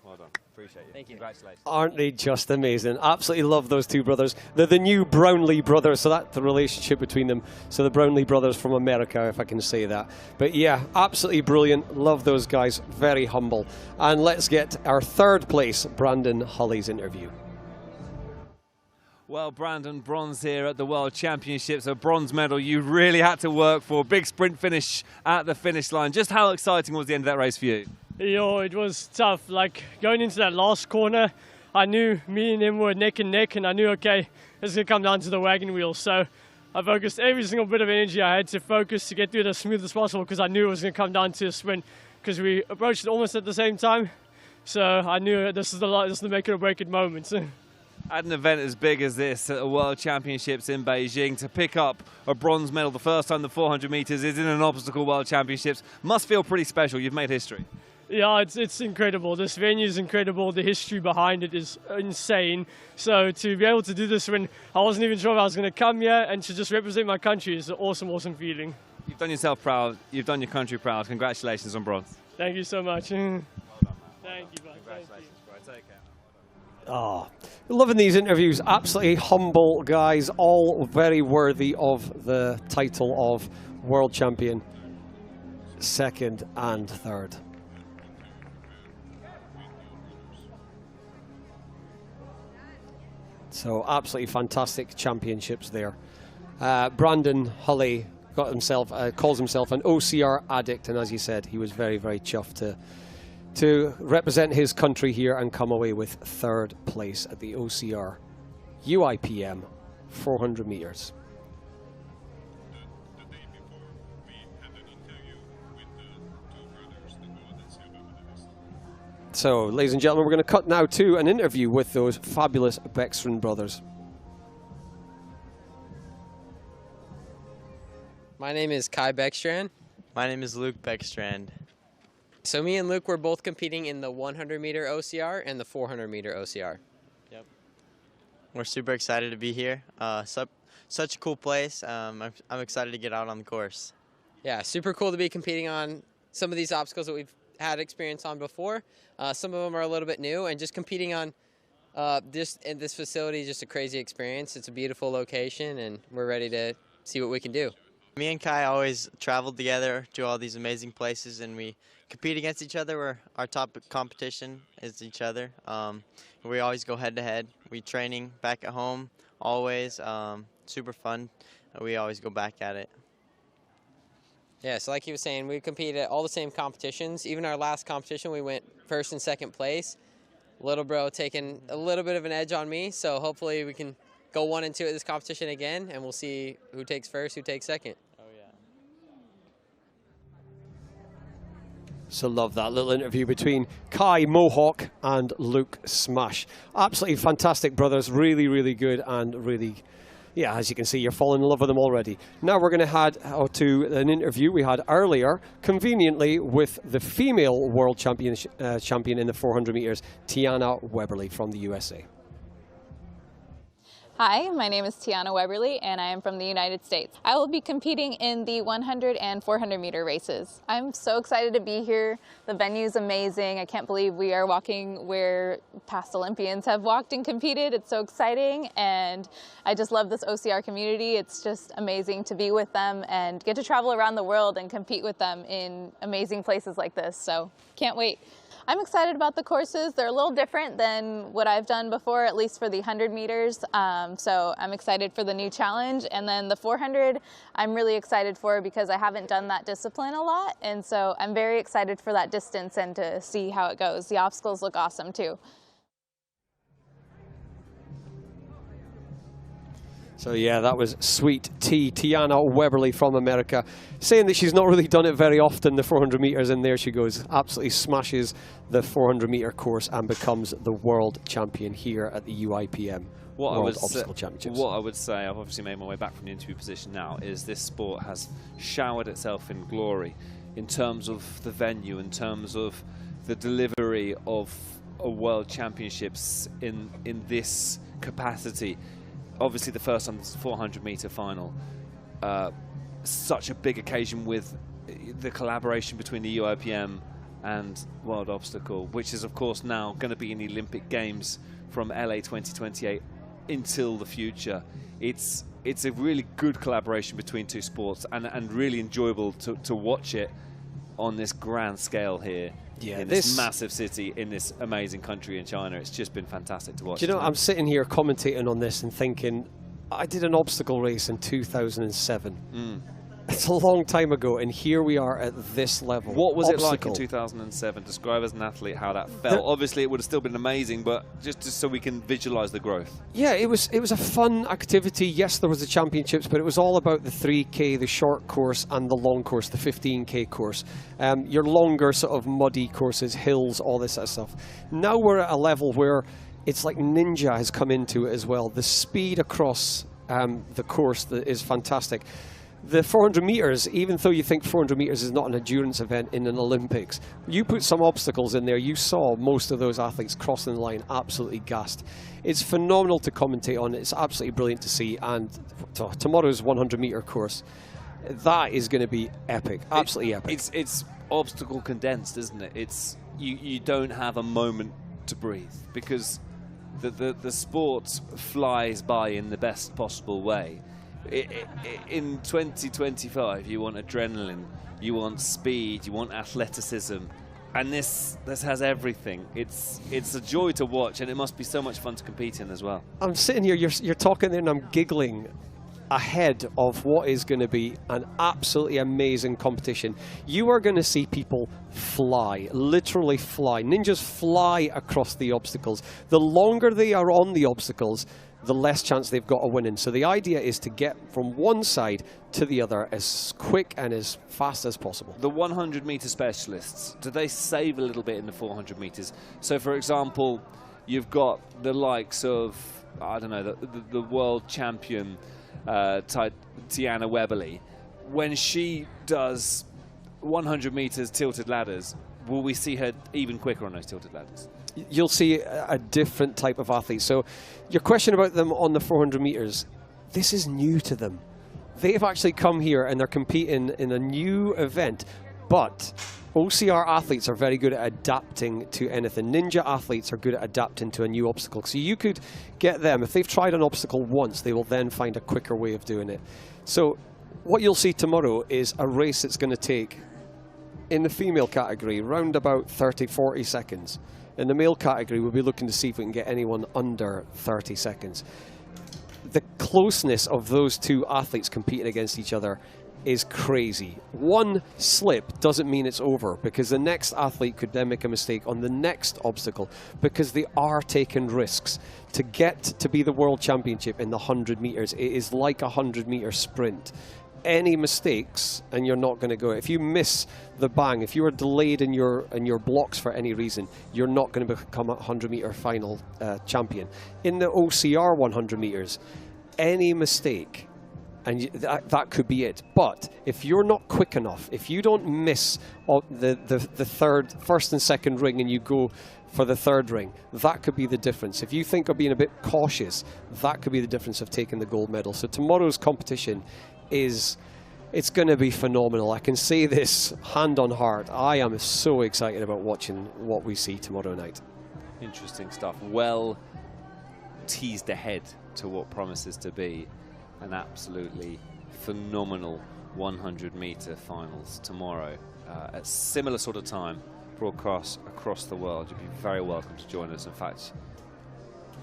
Well done. Appreciate it. Thank you. Congratulations. Aren't they just amazing? Absolutely love those two brothers. They're the new Brownlee brothers, so that's the relationship between them. So the Brownlee brothers from America, if I can say that. But yeah, absolutely brilliant. Love those guys. Very humble. And let's get our third place, Brandon Hulley's interview. Well, Brandon, bronze here at the World Championships, a bronze medal you really had to work for. Big sprint finish at the finish line. Just how exciting was the end of that race for you? It was tough. Like, going into that last corner, I knew me and him were neck and neck, and I knew, okay, it's going to come down to the wagon wheel. So I focused every single bit of energy I had to focus to get through it as smooth as possible, because I knew it was going to come down to a sprint, because we approached it almost at the same time. So I knew this is the make it or break it moment. At an event as big as this, at the World Championships in Beijing, to pick up a bronze medal the first time the 400 meters is in an obstacle World Championships must feel pretty special. You've made history. Yeah, it's incredible. This venue is incredible. The history behind it is insane. So to be able to do this when I wasn't even sure if I was going to come here and to just represent my country is an awesome, awesome feeling. You've done yourself proud. You've done your country proud. Congratulations on bronze. Thank you so much. Well done, Thank you, bud. Congratulations, bro. Take care. Oh, loving these interviews. Absolutely humble guys, all very worthy of the title of world champion, second and third. So absolutely fantastic championships there. Brandon Hulley got himself, calls himself an OCR addict, and as you said, he was very, very chuffed to represent his country here and come away with third place at the OCR UIPM 400 meters. So, ladies and gentlemen, we're going to cut now to an interview with those fabulous Beckstrand brothers. My name is Kai Beckstrand. My name is Luke Beckstrand. So me and Luke were both competing in the 100-meter OCR and the 400-meter OCR. Yep. We're super excited to be here. Such a cool place. I'm excited to get out on the course. Yeah, super cool to be competing on some of these obstacles that we've had experience on before. Some of them are a little bit new, and just competing on this facility is just a crazy experience. It's a beautiful location, and we're ready to see what we can do. Me and Kai always traveled together to all these amazing places, and we compete against each other. Our top competition is each other. We always go head-to-head. We training back at home, always. Super fun. We always go back at it. Yeah, so like he was saying, we compete at all the same competitions. Even our last competition, we went first and second place. Little bro taking a little bit of an edge on me, so hopefully we can go 1 and 2 at this competition again, and we'll see who takes first, who takes second. Oh, yeah. So love that little interview between Kai Mohawk and Luke Smash. Absolutely fantastic brothers, really, really good, and really, yeah, as you can see, you're falling in love with them already. Now we're going to head to an interview we had earlier, conveniently, with the female world champion in the 400 meters, Tiana Weberly from the USA. Hi, my name is Tiana Weberly, and I am from the United States. I will be competing in the 100 and 400 meter races. I'm so excited to be here. The venue is amazing. I can't believe we are walking where past Olympians have walked and competed. It's so exciting, and I just love this OCR community. It's just amazing to be with them and get to travel around the world and compete with them in amazing places like this, so can't wait. I'm excited about the courses. They're a little different than what I've done before, at least for the 100 meters. So I'm excited for the new challenge. And then the 400, I'm really excited for because I haven't done that discipline a lot. And so I'm very excited for that distance and to see how it goes. The obstacles look awesome too. So yeah, that was Sweet Tea, Tiana Weberly from America, saying that she's not really done it very often, the 400 meters, and there she goes, absolutely smashes the 400 meter course and becomes the world champion here at the UIPM World Obstacle Championships. What I would say, I've obviously made my way back from the interview position now, is this sport has showered itself in glory in terms of the venue, in terms of the delivery of a world championships in this capacity. Obviously the first on the 400 meter final, such a big occasion with the collaboration between the UIPM and World Obstacle, which is of course now going to be in the Olympic Games from LA 2028 until the future. It's a really good collaboration between two sports, and really enjoyable to watch it on this grand scale here. Yeah, in this massive city in this amazing country in China. It's just been fantastic to watch. Do you know, I'm sitting here commentating on this and thinking, I did an obstacle race in 2007. It's a long time ago, and here we are at this level. What was it like in 2007? Describe as an athlete how that felt. Obviously, it would have still been amazing, but just so we can visualize the growth. Yeah, it was a fun activity. Yes, there was the championships, but it was all about the 3K, the short course, and the long course, the 15K course. Your longer sort of muddy courses, hills, all this sort of stuff. Now we're at a level where it's like Ninja has come into it as well. The speed across the course is fantastic. The 400 meters, even though you think 400 meters is not an endurance event in an Olympics, you put some obstacles in there, you saw most of those athletes crossing the line absolutely gassed. It's phenomenal to commentate on. It's absolutely brilliant to see. And tomorrow's 100 meter course, that is going to be epic, absolutely epic. It's obstacle condensed, isn't it? It's you don't have a moment to breathe, because the sport flies by in the best possible way. In 2025, you want adrenaline, you want speed, you want athleticism, and this has everything. It's a joy to watch, and it must be so much fun to compete in as well. I'm sitting here, you're talking there, and I'm giggling ahead of what is going to be an absolutely amazing competition. You are going to see people fly, literally fly. Ninjas fly across the obstacles. The longer they are on the obstacles, the less chance they've got of winning. So the idea is to get from one side to the other as quick and as fast as possible. The 100 meter specialists, do they save a little bit in the 400 meters? So for example, you've got the likes of, I don't know, the world champion Tiana Weberly. When she does 100 meters tilted ladders, will we see her even quicker on those tilted ladders? You'll see a different type of athlete. So your question about them on the 400 meters, this is new to them. They've actually come here and they're competing in a new event, but OCR athletes are very good at adapting to anything. Ninja athletes are good at adapting to a new obstacle. So you could get them, if they've tried an obstacle once, they will then find a quicker way of doing it. So what you'll see tomorrow is a race that's going to take, in the female category, round about 30-40 seconds. In the male category, we'll be looking to see if we can get anyone under 30 seconds. The closeness of those two athletes competing against each other is crazy. One slip doesn't mean it's over, because the next athlete could then make a mistake on the next obstacle, because they are taking risks. To get to be the world championship in the 100 meters, it is like a 100-meter sprint. Any mistakes and you're not going to go. If you miss the bang, if you are delayed in your blocks for any reason, you're not going to become a 100-meter final champion. In the OCR 100 meters, any mistake, and that could be it. But if you're not quick enough, if you don't miss the first and second ring and you go for the third ring, that could be the difference. If you think of being a bit cautious, that could be the difference of taking the gold medal. So tomorrow's competition it's going to be phenomenal. I can say this hand on heart. I am so excited about watching what we see tomorrow night. Interesting stuff. Well teased ahead to what promises to be an absolutely phenomenal 100-meter finals tomorrow at similar sort of time, broadcast across the world. You'd be very welcome to join us. In fact,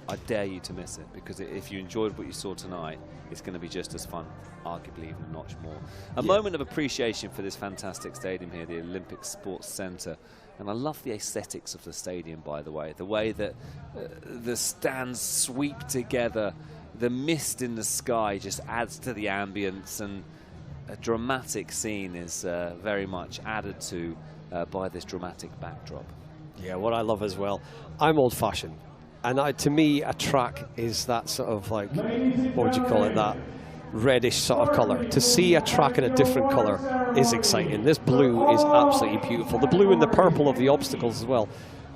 I dare you to miss it, because if you enjoyed what you saw tonight, it's going to be just as fun, arguably even a notch more. A moment of appreciation for this fantastic stadium here, the Olympic Sports Centre. And I love the aesthetics of the stadium, by the way. The way that the stands sweep together, the mist in the sky just adds to the ambience, and a dramatic scene is very much added to by this dramatic backdrop. Yeah, what I love as well, I'm old-fashioned. And to me, a track is that sort of like, what would you call it, that reddish sort of colour. To see a track in a different colour is exciting. This blue is absolutely beautiful. The blue and the purple of the obstacles as well.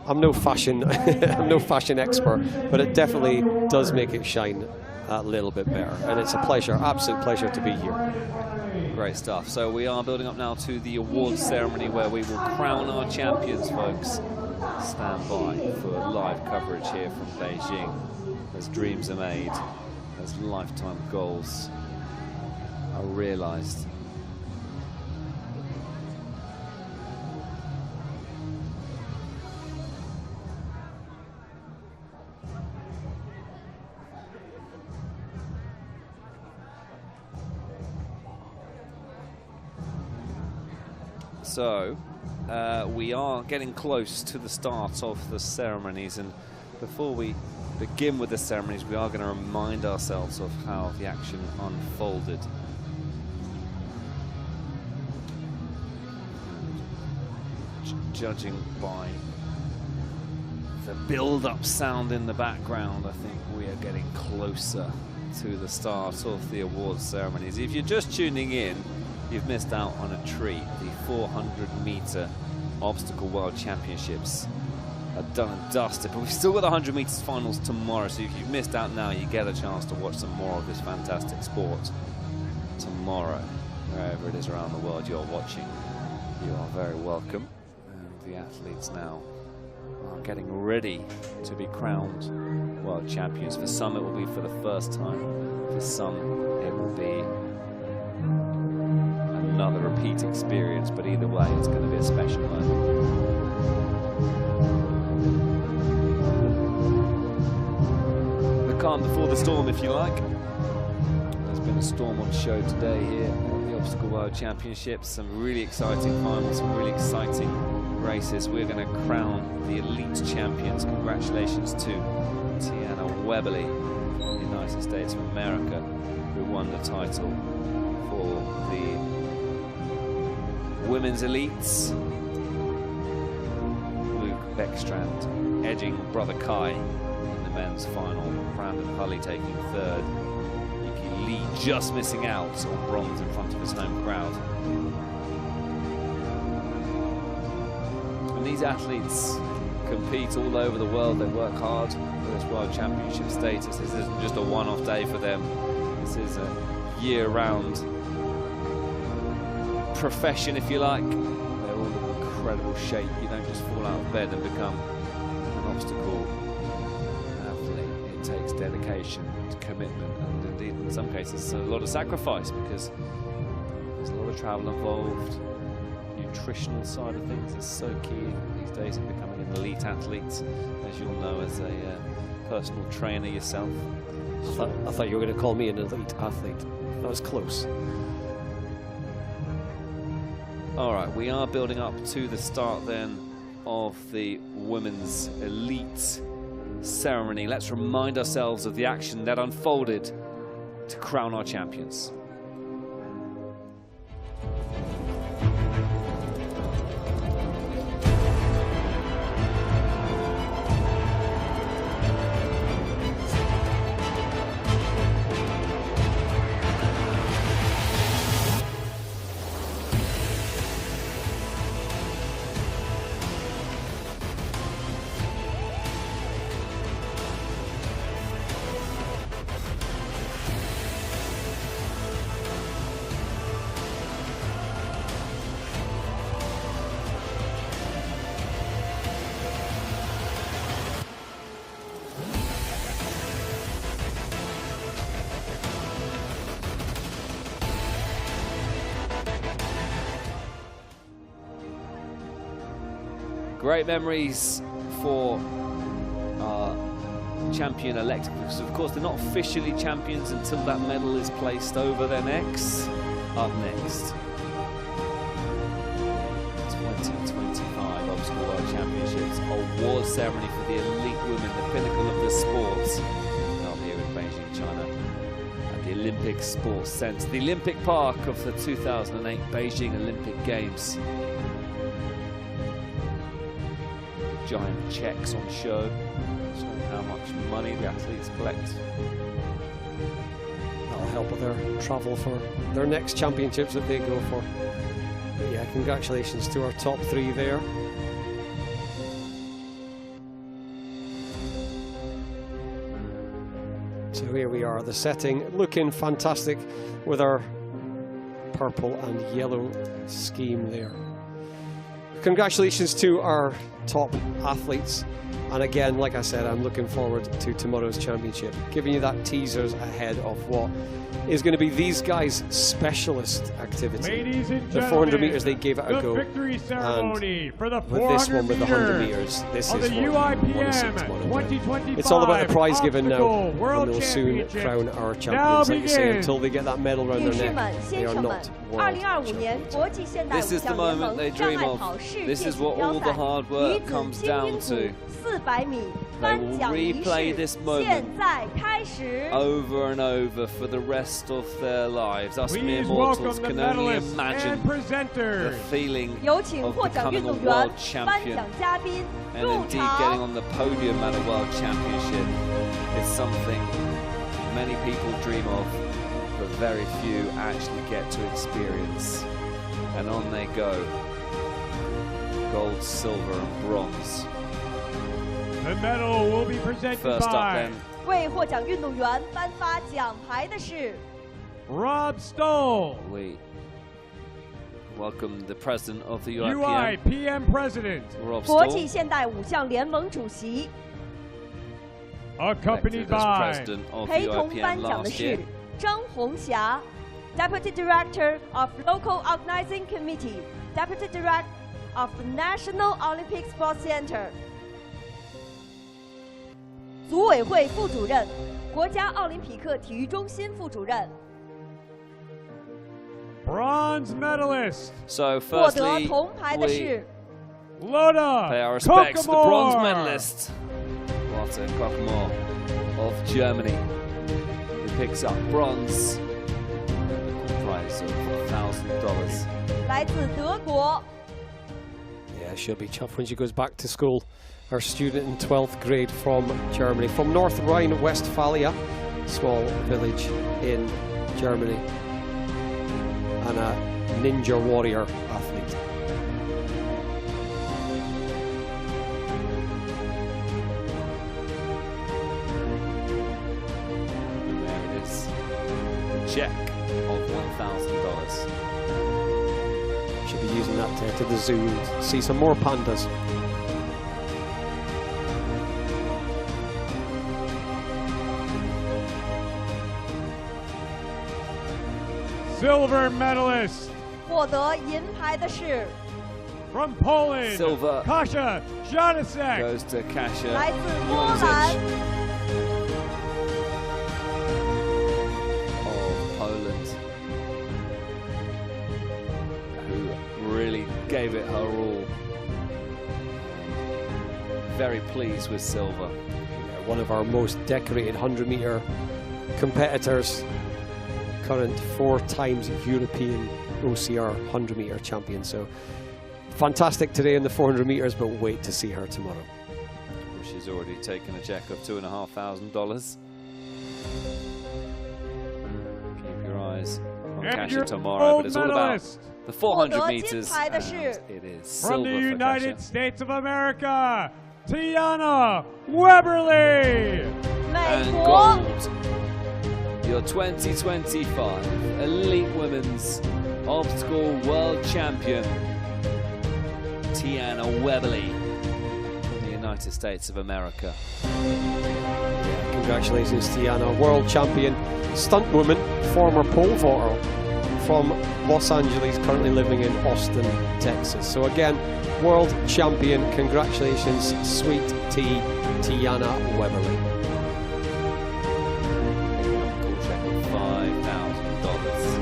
I'm no fashion, I'm no fashion expert, but it definitely does make it shine a little bit better. And it's a pleasure, absolute pleasure to be here. Great stuff. So we are building up now to the awards ceremony, where we will crown our champions, folks. Stand by for live coverage here from Beijing, as dreams are made, as lifetime goals are realized. So we are getting close to the start of the ceremonies, and before we begin with the ceremonies, we are going to remind ourselves of how the action unfolded. Judging by the build-up sound in the background, I think we are getting closer to the start of the awards ceremonies. If you're just tuning in, you've missed out on a treat. The 400-meter obstacle world championships are done and dusted, but we've still got the 100 meters finals tomorrow, so if you've missed out now, you get a chance to watch some more of this fantastic sport tomorrow. Wherever it is around the world you're watching, you are very welcome. And the athletes now are getting ready to be crowned world champions. For some it will be for the first time, for some it will be another repeat experience, but either way it's going to be a special moment. The calm before the storm, if you like. There's been a storm on show today here at the Obstacle World Championships. Some really exciting finals, some really exciting races. We're going to crown the elite champions. Congratulations to Tiana Weberly, United States of America, who won the title for the women's elites. Luke Beckstrand edging brother Kai in the men's final. Brandon Hulley taking third. Yuki Lee just missing out on bronze in front of his home crowd. And these athletes compete all over the world. They work hard for this world championship status. This isn't just a one-off day for them. This is a year-round profession, if you like. They're all in incredible shape. You don't just fall out of bed and become an obstacle athlete. It takes dedication, commitment, and indeed in some cases a lot of sacrifice, because there's a lot of travel involved. Nutritional side of things is so key these days in becoming an elite athlete, as you'll know as a personal trainer yourself. I thought you were going to call me an elite athlete. That was close. All right, we are building up to the start then of the women's elite ceremony. Let's remind ourselves of the action that unfolded to crown our champions. Great memories for our champion-elect, because of course they're not officially champions until that medal is placed over their necks. Up next, 2025 Obstacle World Championships award ceremony for the elite women, the pinnacle of the sport, held here in Beijing, China, at the Olympic Sports Center, the Olympic Park of the 2008 Beijing Olympic Games. Giant checks on show, showing how much money the athletes collect. That'll help with their travel for their next championships that they go for. But yeah, congratulations to our top three there. So here we are, the setting looking fantastic with our purple and yellow scheme there. Congratulations to our top athletes, and again, like I said, I'm looking forward to tomorrow's championship, giving you that teasers ahead of what is going to be these guys' specialist activity. Ladies and the 400 meters, they gave it a go, victory ceremony for the with this one, with the 100 meters, this is the what we want to see tomorrow. 2025 It's all about the prize giving now, World and they'll soon crown our champions. Like you say, until they get that medal around their neck, they are not world champions. This is the moment they dream of. This is what all the hard work comes down to. They will replay this moment over and over for the rest of their lives. Us mere mortals can only imagine the feeling of becoming a world champion, and indeed getting on the podium at a world championship is something many people dream of, but very few actually get to experience. And on they go. Gold, silver and bronze. The medal will be presented First up by then, 为获奖运动员颁发奖牌的是 Rob Stoll, we welcome the president of the UIPM, UIPM President, Rob 国际 Stoll, 现代五项联盟主席。 accompanied elected as by president of the 陪同 UIPM 颁奖的 last 是 year. 张红霞 ，Deputy Director of Local Organizing Committee, Deputy Director of the National Olympic Sports Center， 组委会副主任，国家奥林匹克体育中心副主任。 bronze medalist, So 获得 firstly, 铜牌的 we 是 Lotta pay our respects to the bronze Kokomor. medalist, Lotta Kokomor of Germany, who picks up bronze, the prize of $1,000. 来自德国。 Yeah, she'll be chuffed when she goes back to school. Our student in 12th grade from Germany, from North Rhine-Westphalia, small village in Germany, and a ninja warrior athlete. There it is, a check of $1,000. She'll be using that to head to the zoo and see some more pandas. silver medalist 获得银牌的是 from Poland, Silver Kasia Janasek. goes to Kasia 来自波兰 of Poland, who really gave it her all. Very pleased with silver. One of our most decorated 100-meter competitors, current 4 times European OCR 100-meter champion. So fantastic today in the 400 meters, but wait to see her tomorrow. She's already taken a check of $2,500. Keep your eyes on And your Kasia tomorrow, but it's all about medalist the 400 获得 meters. 金牌的 And 是 it is from silver the for United Kasia. States of America, Tiana Weberly. 美 And 国 gold, your 2025 Elite Women's Obstacle World Champion, Tiana Weberly, from the United States of America. Congratulations, Tiana, world champion, stunt woman, former pole vaulter from Los Angeles, currently living in Austin, Texas. So again, world champion. Congratulations, sweet tea, Tiana Weberly. Cool check of $5,000.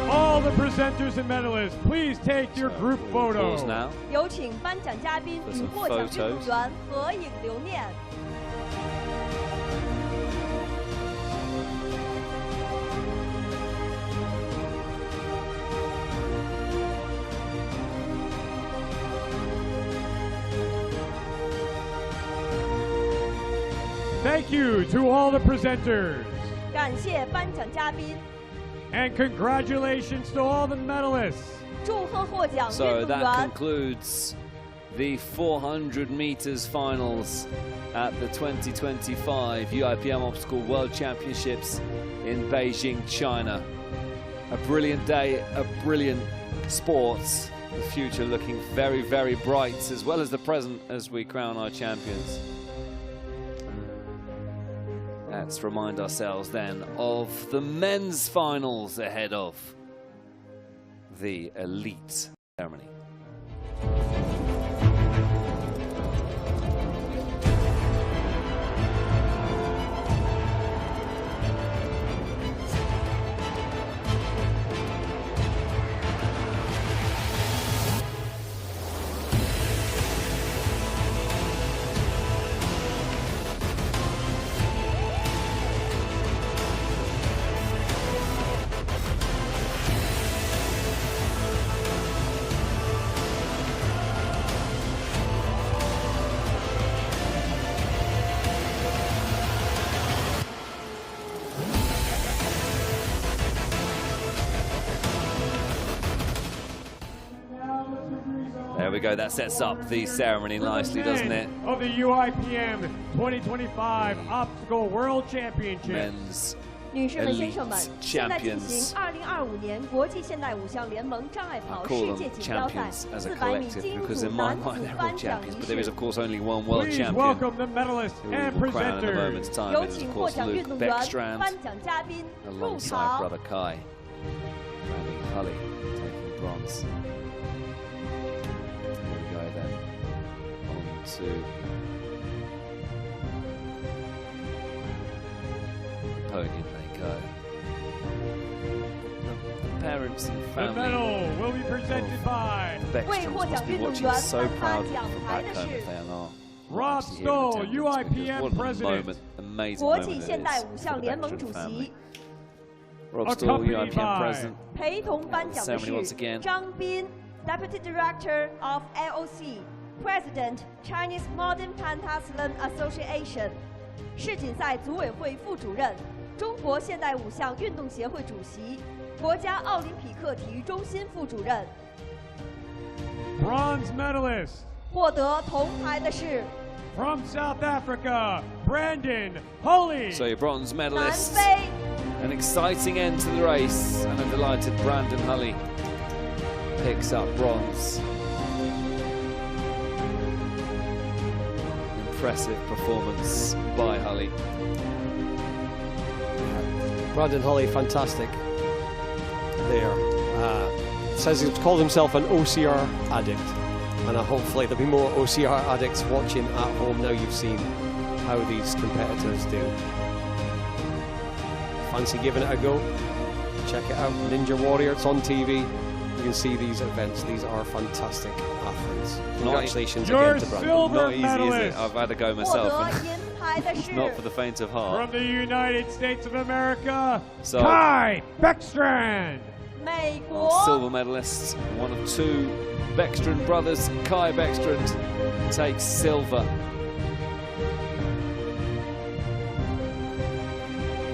All the presenters and medalists, please take your group photo. Pause now. 有请颁奖嘉宾 For 与 some 获奖运动 photos. 员合影留念。 Thank you to all the presenters. 感谢颁奖嘉宾， And congratulations to all the medalists. 祝贺获奖 So 运动 that 员。 concludes the 400 meters finals at the 2025 UIPM Obstacle World Championships in Beijing, China. A brilliant day, a brilliant sports. The future looking very, very bright, as well as the present as we crown our champions. Let's remind ourselves then of the men's finals ahead of the elite ceremony. There we go. That sets up the ceremony nicely, doesn't it? Of the UIPM 2025 Obstacle World Championship. Men's 女士们、先生们， elite 现在进行 champions. 2025年国际现代五项联盟障碍 I 跑 call 世 them 界锦标赛 champions as a 400米 collective 精英 because 组 in my 男 mind 子 they're all 颁奖 champions, 仪 but there is 式 of。course only one world Please champion welcome the medalists who we and will crown in a presenters. moment's time. 有 It is 请 of 获 course 奖运 Luke 动员、 Beckstrand 颁奖嘉宾入 alongside 场。 brother Kai. Brandon Hully taking bronze. Here we go then. On to podium they go. The parents and The family medal will be presented by the Beckstrands must be watching so proud from back home if they are not. Rob actually here in Stoll, attendance, UIPM because what a president. moment, amazing 国 moment 际 it 现代 is 五 for 项 the 联盟 Beckstrand 主席 family. Rob Stoll, Accompanied UIPM by president. 陪同颁奖的 Ceremony once 是 again. 张斌 ，Deputy Director of LOC, President Chinese Modern Pentathlon Association, 世锦赛组委会副主任，中国现代五项运动协会主席，国家奥林匹克体育中心副主任。 Bronze medalist 获得铜牌的是 from South Africa, Brandon Hully. So your bronze 南 medalist. 非 An exciting end to the race, and I'm delighted Brandon Hully picks up bronze. Impressive performance by Hully. Brandon Hully, fantastic. There. Says he calls himself an OCR addict. And hopefully there'll be more OCR addicts watching at home now you've seen how these competitors do. Fancy giving it a go? Check it out, Ninja Warrior, it's on TV. You can see these events, these are fantastic athletes. Congratulations Your again to Brandon. silver Not easy, is it? medalist I've had a go 获 myself. 得 and 银牌的是 Not for the faint of heart. from the United States of America, So- Kai Beckstrand. 美国 Our silver medalist, one of two Beckstrand brothers, Kai Beckstrand, takes silver.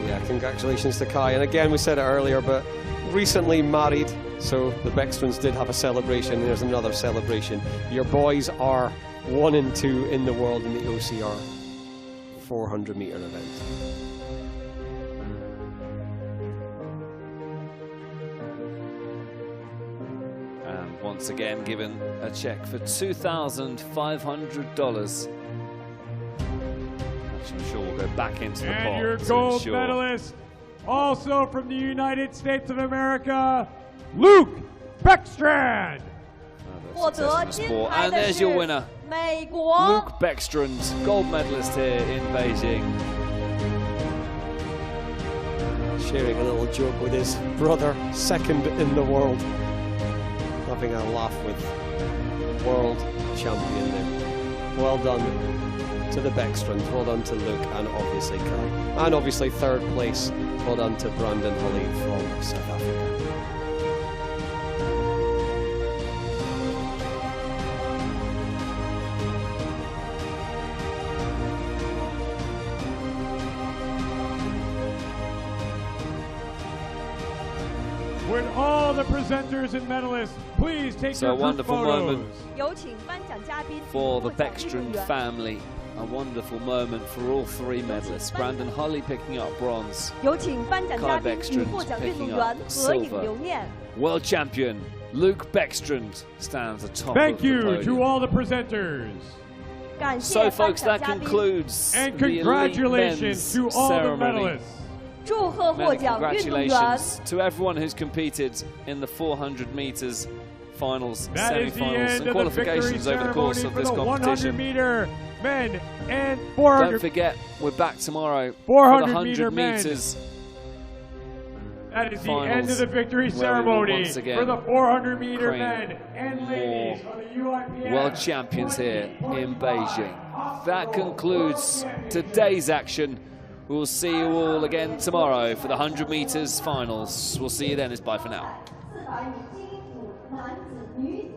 Yeah, congratulations to Kai. And again, we said it earlier, but recently married, so the Beckstrands did have a celebration. There's another celebration. Your boys are 1 and 2 in the world in the OCR 400 meter event. And once again given a check for $2,500. Which I'm sure will go back into the pot. And your to gold ensure- medalist, also from the United States of America, Luke Beckstrand.获 Success 得 in the 金 sport. 牌 And 的 there's 是 your winner, 美国 Luke Beckstrand, gold medalist here in Beijing. Sharing a little joke with his brother, second in the world. Having a laugh with world champion there. Well done to the Beckstrands, well done to Luke and obviously Kai. And obviously third place, well done to Brandon Hully from South Africa. Would all the presenters and medalists please take So your a group wonderful photos. moment 有请颁奖嘉宾 for the 获奖运动 Beckstrand 员。 family. A wonderful moment for all three medalists. Brandon Hully picking up bronze. 有请颁奖嘉 Kai 宾与 Beckstrand 获奖运动 picking 员 up 合影 silver. 留念。 World champion Luke Beckstrand stands atop Thank of the you podium. to all the presenters. 感谢 So 颁 folks, 奖 that 嘉宾， concludes And the elite congratulations men's to all the ceremony. medalists. 祝贺获 Many 奖运动员。 congratulations to everyone who's competed in the 400 meters finals, That is the semi-finals end and of the victory qualifications over the course ceremony of for this the 100 competition. meter men and Don't 400. forget, we're back tomorrow for 400 the meter 100 men. meters. That is the finals, end of the victory where we will ceremony once again for the 400 meter crown men and ladies of the UIPM World champions here in Beijing. That concludes today's action. We'll see you all again tomorrow for the 100 meters finals. We'll see you then. It's bye for now. 400米精英组男子、女子。